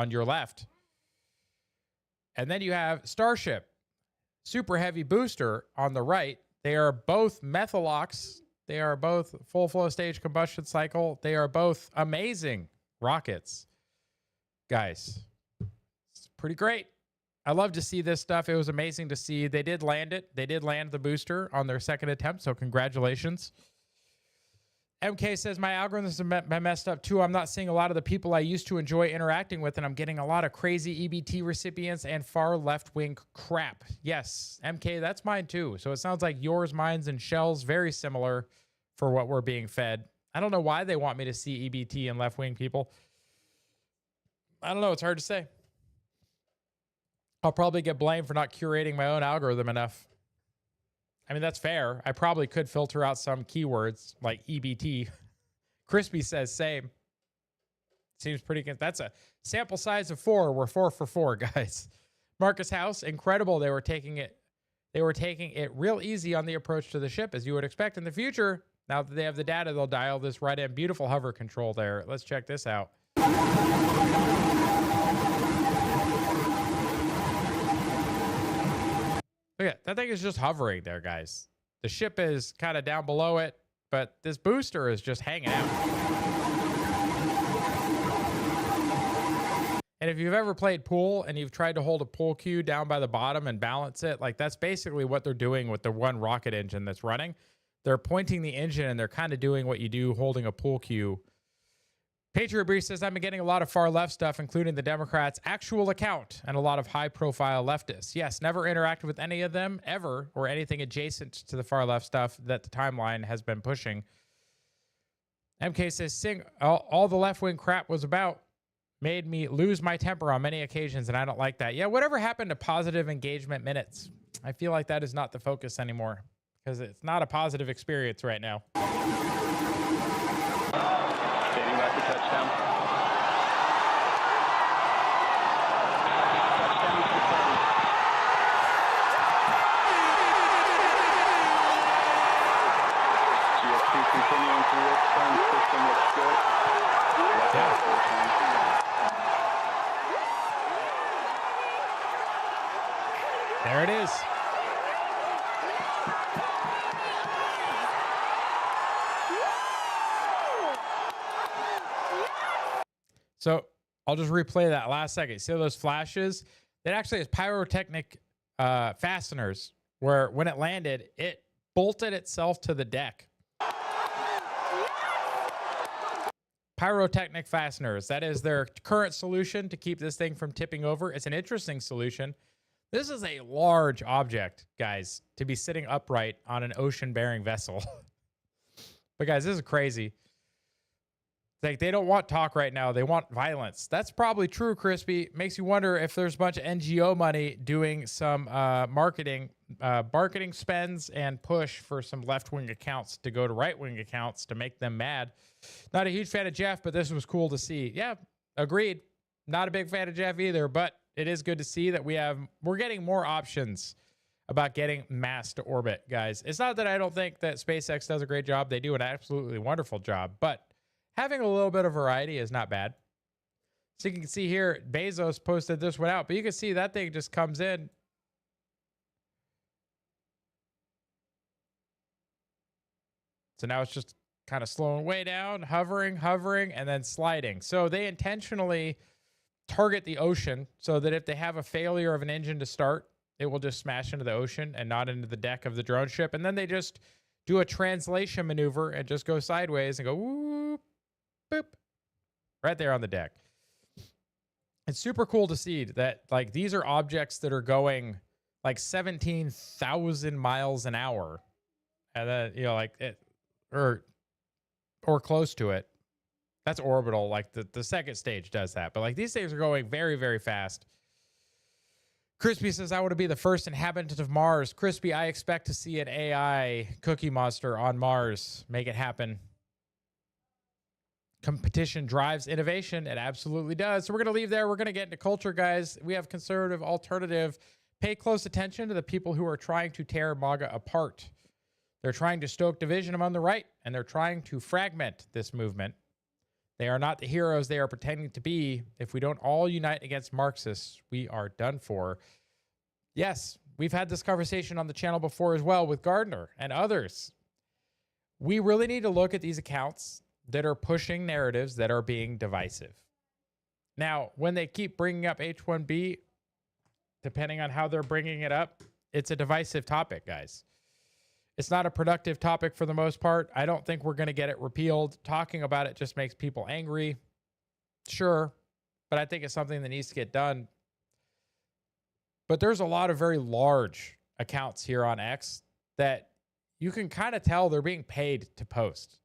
your left. And then you have Starship, Super Heavy Booster on the right. They are both methalox. They are both full flow stage combustion cycle. They are both amazing rockets. Guys, it's pretty great. I love to see this stuff. It was amazing to see. They did land it. They did land the booster on their second attempt, so congratulations. MK says, my algorithms have messed up too. I'm not seeing a lot of the people I used to enjoy interacting with, and I'm getting a lot of crazy EBT recipients and far left-wing crap. Yes, MK, that's mine too. So it sounds like yours, mine's, and Shell's very similar for what we're being fed. I don't know why they want me to see EBT and left-wing people. I don't know. It's hard to say. I'll probably get blamed for not curating my own algorithm enough. I mean, that's fair. I probably could filter out some keywords like EBT. Crispy says same. Seems pretty good. That's a sample size of 4. We're 4 for 4, guys. Marcus House, incredible. They were taking it real easy on the approach to the ship, as you would expect in the future. Now that they have the data, they'll dial this right in. Beautiful hover control there. Let's check this out. Look at that thing is just hovering there, guys. The ship is kind of down below it, but this booster is just hanging out. And if you've ever played pool and you've tried to hold a pool cue down by the bottom and balance it, like that's basically what they're doing with the one rocket engine that's running. They're pointing the engine and they're kind of doing what you do holding a pool cue. Patriot Breeze says, I've been getting a lot of far left stuff, including the Democrats' actual account and a lot of high-profile leftists. Yes, never interacted with any of them, ever, or anything adjacent to the far left stuff that the timeline has been pushing. MK says, all the left-wing crap was about made me lose my temper on many occasions, and I don't like that. Yeah, whatever happened to positive engagement minutes? I feel like that is not the focus anymore because it's not a positive experience right now. Standing by for touchdown. GSP continuing to work. Phone system looks good. There it is. So I'll just replay that last second. See those flashes? It actually has pyrotechnic fasteners where when it landed, it bolted itself to the deck. Pyrotechnic fasteners. That is their current solution to keep this thing from tipping over. It's an interesting solution. This is a large object, guys, to be sitting upright on an ocean-bearing vessel. But guys, this is crazy. Like, they don't want talk right now. They want violence. That's probably true, Crispy. Makes you wonder if there's a bunch of NGO money doing some marketing spends and push for some left-wing accounts to go to right-wing accounts to make them mad. Not a huge fan of Jeff, but this was cool to see. Yeah, agreed. Not a big fan of Jeff either, but it is good to see that we're getting more options about getting mass to orbit, guys. It's not that I don't think that SpaceX does a great job. They do an absolutely wonderful job, but having a little bit of variety is not bad. So you can see here, Bezos posted this one out, but you can see that thing just comes in. So now it's just kind of slowing way down, hovering, and then sliding. So they intentionally target the ocean so that if they have a failure of an engine to start, it will just smash into the ocean and not into the deck of the drone ship. And then they just do a translation maneuver and just go sideways and go whoop, boop, right there on the deck. It's super cool to see that, like, these are objects that are going like 17,000 miles an hour. And then, you know, like it, or close to it. That's orbital. Like the second stage does that. But like these things are going very, very fast. Crispy says, I want to be the first inhabitant of Mars. Crispy, I expect to see an AI cookie monster on Mars. Make it happen. Competition drives innovation. It absolutely does. So we're going to leave there. We're going to get into culture, guys. We have conservative, alternative. Pay close attention to the people who are trying to tear MAGA apart. They're trying to stoke division among the right, and they're trying to fragment this movement. They are not the heroes they are pretending to be. If we don't all unite against Marxists, we are done for. Yes, we've had this conversation on the channel before as well with Gardner and others. We really need to look at these accounts that are pushing narratives that are being divisive. Now, when they keep bringing up H-1B, depending on how they're bringing it up, it's a divisive topic, guys. It's not a productive topic for the most part. I don't think we're going to get it repealed. Talking about it just makes people angry. Sure, but I think it's something that needs to get done. But there's a lot of very large accounts here on X that you can kind of tell they're being paid to post.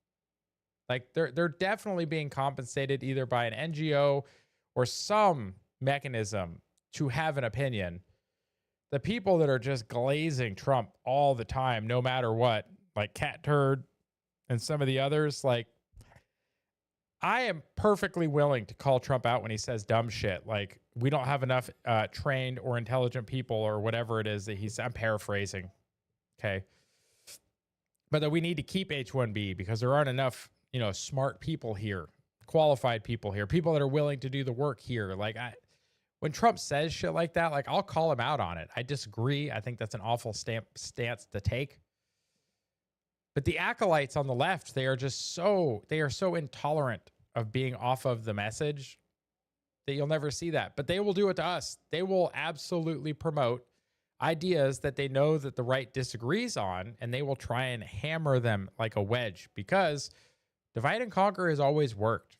Like they're definitely being compensated either by an NGO or some mechanism to have an opinion. The people that are just glazing Trump all the time, no matter what, like Cat Turd and some of the others, like, I am perfectly willing to call Trump out when he says dumb shit. Like, we don't have enough trained or intelligent people or whatever it is that he's, I'm paraphrasing. Okay. But that we need to keep H-1B because there aren't enough, you know, smart people here, qualified people here, people that are willing to do the work here. Like, when Trump says shit like that, like, I'll call him out on it. I disagree. I think that's an awful stance to take. But the acolytes on the left, they are so intolerant of being off of the message that you'll never see that. But they will do it to us. They will absolutely promote ideas that they know that the right disagrees on, and they will try and hammer them like a wedge because divide and conquer has always worked.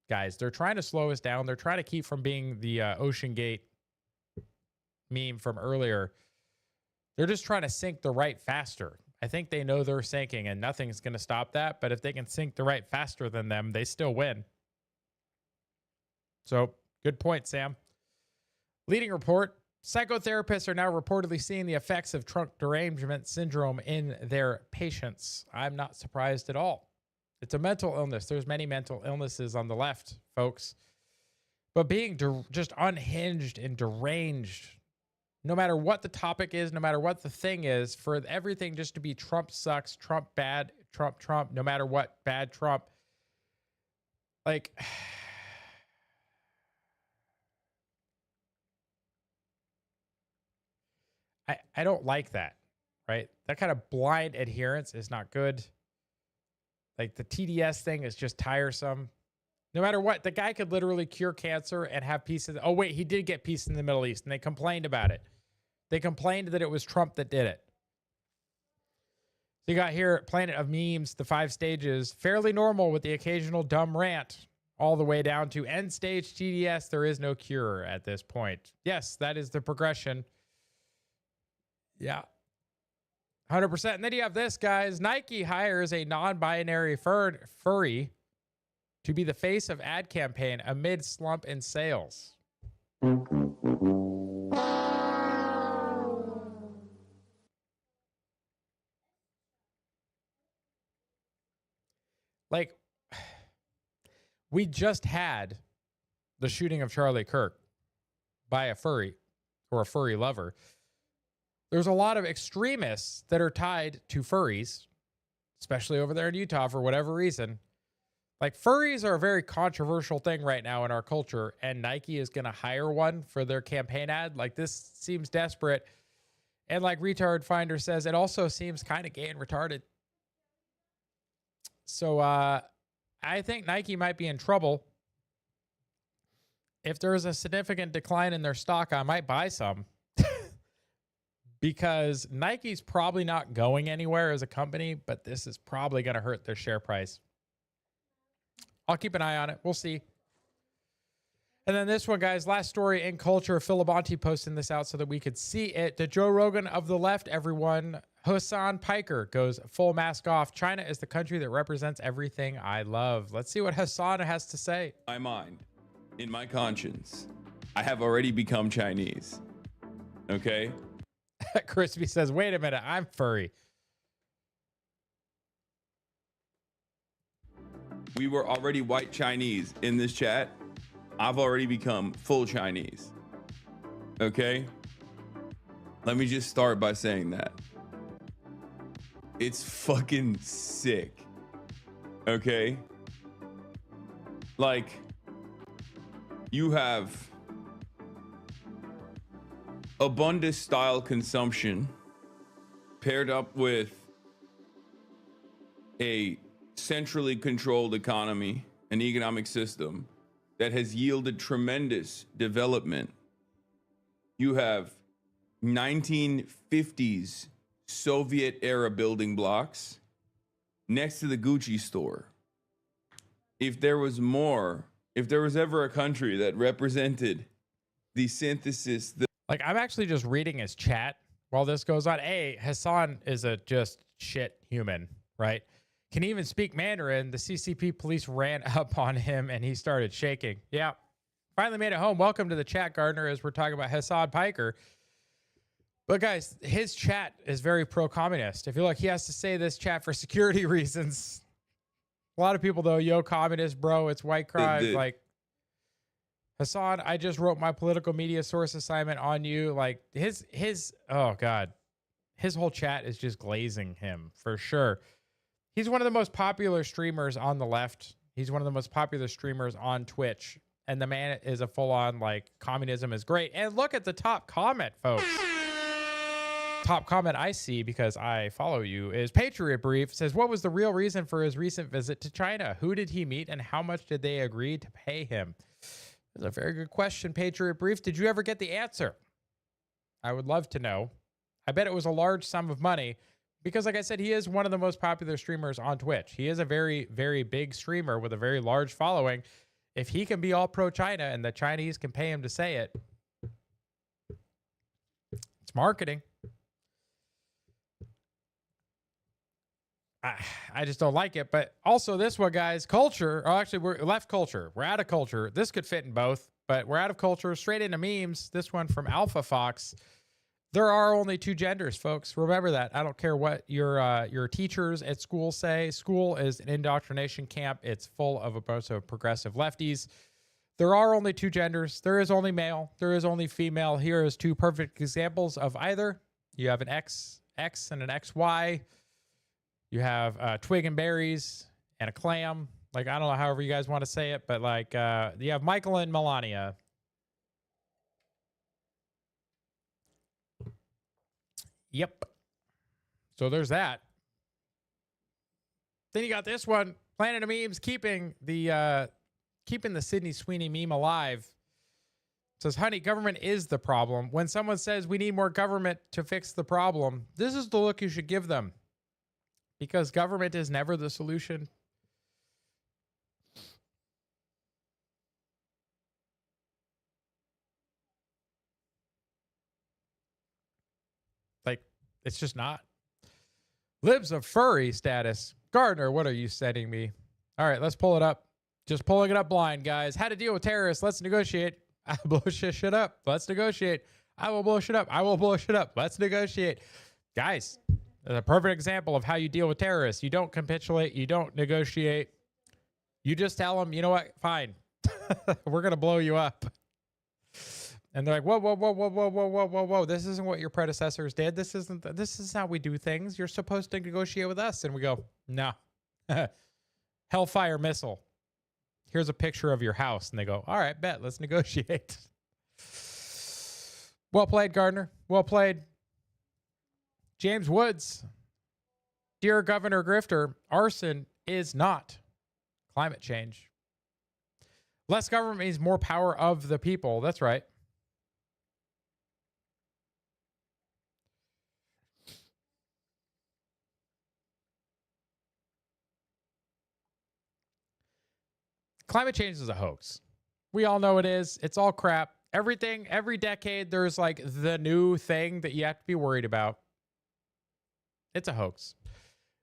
Guys, they're trying to slow us down. They're trying to keep from being the Ocean Gate meme from earlier. They're just trying to sink the right faster. I think they know they're sinking and nothing's going to stop that. But if they can sink the right faster than them, they still win. So good point, Sam. Leading report. Psychotherapists are now reportedly seeing the effects of trunk derangement syndrome in their patients. I'm not surprised at all. It's a mental illness. There's many mental illnesses on the left, folks. But being just unhinged and deranged, no matter what the topic is, no matter what the thing is, for everything just to be Trump sucks, Trump bad, Trump, no matter what, bad Trump. Like, I don't like that, right? That kind of blind adherence is not good. Like, the TDS thing is just tiresome. No matter what, the guy could literally cure cancer and have peace. Oh, wait, he did get peace in the Middle East, and they complained about it. They complained that it was Trump that did it. So you got here, Planet of Memes, the 5 stages, fairly normal with the occasional dumb rant. all the way down to end stage TDS. There is no cure at this point. Yes, that is the progression. Yeah. 100%. And then you have this, guys. Nike hires a non-binary furry to be the face of ad campaign amid slump in sales. Like, we just had the shooting of Charlie Kirk by a furry or a furry lover. There's a lot of extremists that are tied to furries, especially over there in Utah for whatever reason. Like, furries are a very controversial thing right now in our culture, and Nike is going to hire one for their campaign ad. Like, this seems desperate. And like Retard Finder says, it also seems kind of gay and retarded. So I think Nike might be in trouble. If there is a significant decline in their stock, I might buy some. Because Nike's probably not going anywhere as a company, but this is probably going to hurt their share price. I'll keep an eye on it. We'll see. And then this one, guys, last story in culture. Philibonti posting this out so that we could see it. The Joe Rogan of the left, everyone. Hassan Piker goes full mask off. China is the country that represents everything I love. Let's see what Hassan has to say. In my mind, in my conscience, I have already become Chinese. Okay? Crispy says, wait a minute, I'm furry. We were already white Chinese in this chat. I've already become full Chinese. Okay? Let me just start by saying that. It's fucking sick. Okay? Like, you have abundant style consumption paired up with a centrally controlled economy, an economic system that has yielded tremendous development. You have 1950s Soviet era building blocks next to the Gucci store. If there was ever a country that represented the synthesis, like, I'm actually just reading his chat while this goes on. Hey, Hassan is a just shit human, right? Can he even speak Mandarin? The CCP police ran up on him and he started shaking. Yeah. Finally made it home. Welcome to the chat, Gardner, as we're talking about Hassan Piker. But guys, his chat is very pro-communist. I feel like he has to say this chat for security reasons. A lot of people, though, yo, communist, bro, it's white crime. Like, Hassan, I just wrote my political media source assignment on you. Like, oh God, his whole chat is just glazing him for sure. He's one of the most popular streamers on the left. He's one of the most popular streamers on Twitch. And the man is a full-on, like, communism is great. And look at the top comment, folks. Top comment I see, because I follow you, is Patriot Brief. Says, what was the real reason for his recent visit to China? Who did he meet and how much did they agree to pay him? That's a very good question, Patriot Brief. Did you ever get the answer? I would love to know. I bet it was a large sum of money because, like I said, he is one of the most popular streamers on Twitch. He is a very, very big streamer with a very large following. If he can be all pro-China and the Chinese can pay him to say it, it's marketing. I just don't like it. But also this one, guys, culture, or actually we're left culture. We're out of culture. This could fit in both, but we're out of culture, straight into memes. This one from Alpha Fox. There are only two genders, folks. Remember that. I don't care what your teachers at school say. School is an indoctrination camp. It's full of a bunch of progressive lefties. There are only two genders. There is only male. There is only female. Here is two perfect examples of either. You have an XX and an XY. You have twig and berries and a clam. Like, I don't know, however you guys want to say it, but like, you have Michael and Melania. Yep. So there's that. Then you got this one, Planet of Memes, keeping the Sydney Sweeney meme alive. It says, honey, government is the problem. When someone says we need more government to fix the problem, this is the look you should give them. Because government is never the solution. It's just not. Libs of furry status. Gardner, what are you sending me? All right, let's pull it up. Just pulling it up blind, guys. How to deal with terrorists. Let's negotiate. I blow shit up. Let's negotiate. I will blow shit up. I will blow shit up. Let's negotiate. Guys, that's a perfect example of how you deal with terrorists. You don't capitulate. You don't negotiate. You just tell them, you know what? Fine. We're going to blow you up. And they're like, whoa, whoa, whoa, whoa, whoa, whoa, whoa, whoa, whoa. This isn't what your predecessors did. This is how we do things. You're supposed to negotiate with us. And we go, no. Hellfire missile. Here's a picture of your house. And they go, all right, bet. Let's negotiate. Well played, Gardner. Well played. James Woods. Dear Governor Grifter, arson is not climate change. Less government means more power of the people. That's right. Climate change is a hoax. We all know it is. It's all crap. Everything, every decade, there's like the new thing that you have to be worried about. It's a hoax.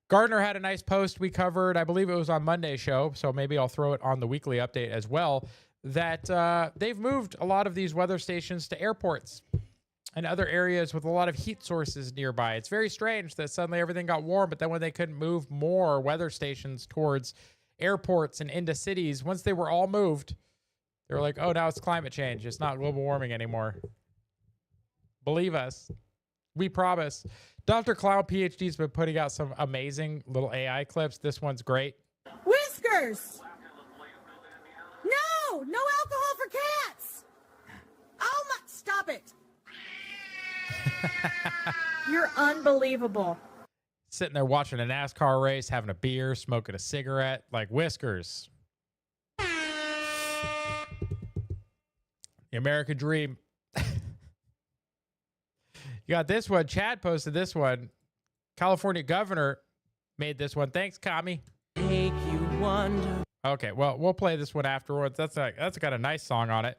Gardner had a nice post we covered. I believe it was on Monday's show, so maybe I'll throw it on the weekly update as well, that they've moved a lot of these weather stations to airports and other areas with a lot of heat sources nearby. It's very strange that suddenly everything got warm, but then when they couldn't move more weather stations towards airports and into cities, once they were all moved, they were like, oh, now it's climate change. It's not global warming anymore. Believe us. We promise. Dr. Cloud PhD's been putting out some amazing little AI clips. This one's great. Whiskers! No! No alcohol for cats! Oh my... Stop it! You're unbelievable. Sitting there watching a NASCAR race, having a beer, smoking a cigarette, like Whiskers. The American dream. You got this one. Chad posted this one. California governor made this one. Thanks, Kami. Make you wonder. Okay, well, we'll play this one afterwards. That's got a nice song on it.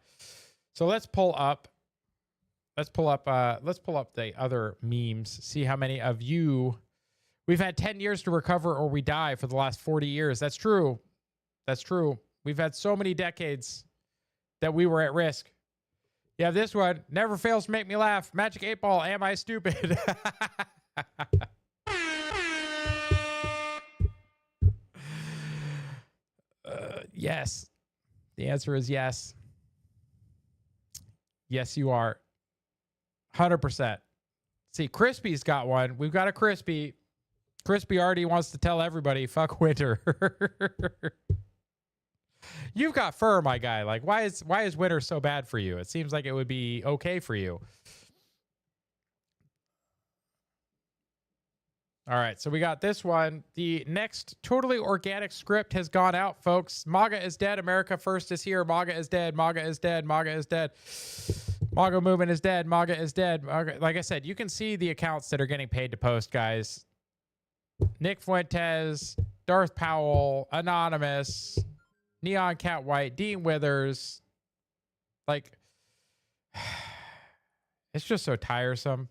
So let's pull up the other memes. See how many of you. We've had 10 years to recover or we die for the last 40 years. That's true. That's true. We've had so many decades that we were at risk. You have this one. Never fails to make me laugh. Magic 8 Ball. Am I stupid? Yes. The answer is yes. Yes, you are. 100%. See, Crispy's got one. We've got a Crispy. Crispy already wants to tell everybody, fuck winter. You've got fur, my guy. Like, why is winter so bad for you? It seems like it would be okay for you. All right, so we got this one. The next totally organic script has gone out, folks. MAGA is dead. America first is here. MAGA is dead. MAGA is dead. MAGA is dead. MAGA movement is dead. MAGA is dead. Like I said, you can see the accounts that are getting paid to post, guys. Nick Fuentes, Darth Powell, Anonymous, Neon Cat White, Dean Withers. Like, it's just so tiresome.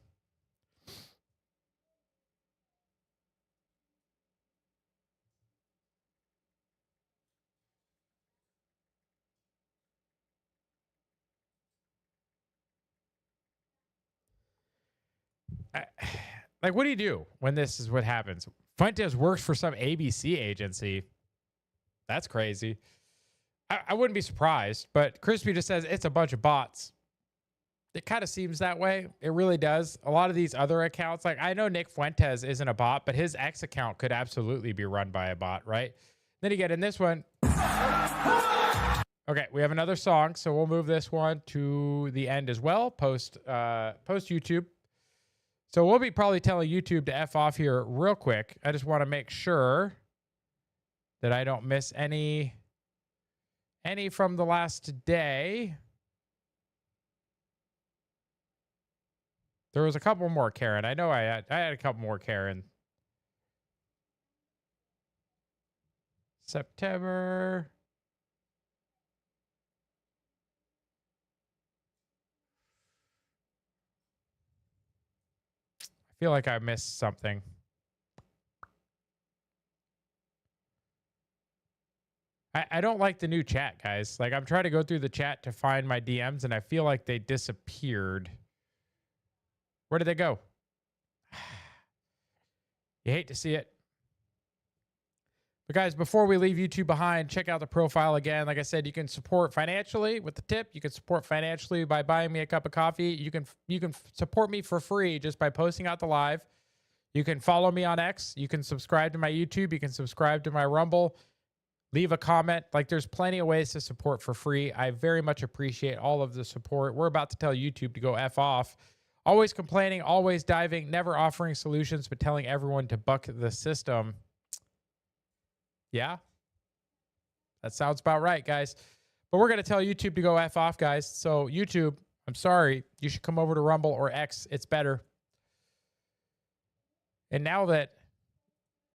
Like, what do you do when this is what happens? Fuentes works for some ABC agency. That's crazy. I wouldn't be surprised, but Crispy just says it's a bunch of bots. It kind of seems that way. It really does. A lot of these other accounts, like I know Nick Fuentes isn't a bot, but his X account could absolutely be run by a bot, right? Then you get in this one. Okay, we have another song, so we'll move this one to the end as well, post YouTube. So we'll be probably telling YouTube to F off here real quick. I just want to make sure that I don't miss any from the last day. There was a couple more, Karen. I know I had a couple more, Karen. September. I feel like I missed something. I don't like the new chat, guys. Like, I'm trying to go through the chat to find my DMs, and I feel like they disappeared. Where did they go? You hate to see it. But guys, before we leave YouTube behind, check out the profile again. Like I said, you can support financially with the tip. You can support financially by buying me a cup of coffee. You can support me for free just by posting out the live. You can follow me on X. You can subscribe to my YouTube. You can subscribe to my Rumble. Leave a comment. Like, there's plenty of ways to support for free. I very much appreciate all of the support. We're about to tell YouTube to go F off. Always complaining, always diving, never offering solutions, but telling everyone to buck the system. Yeah, that sounds about right, guys. But we're going to tell YouTube to go F off, guys. So YouTube, I'm sorry. You should come over to Rumble or X. It's better. And now that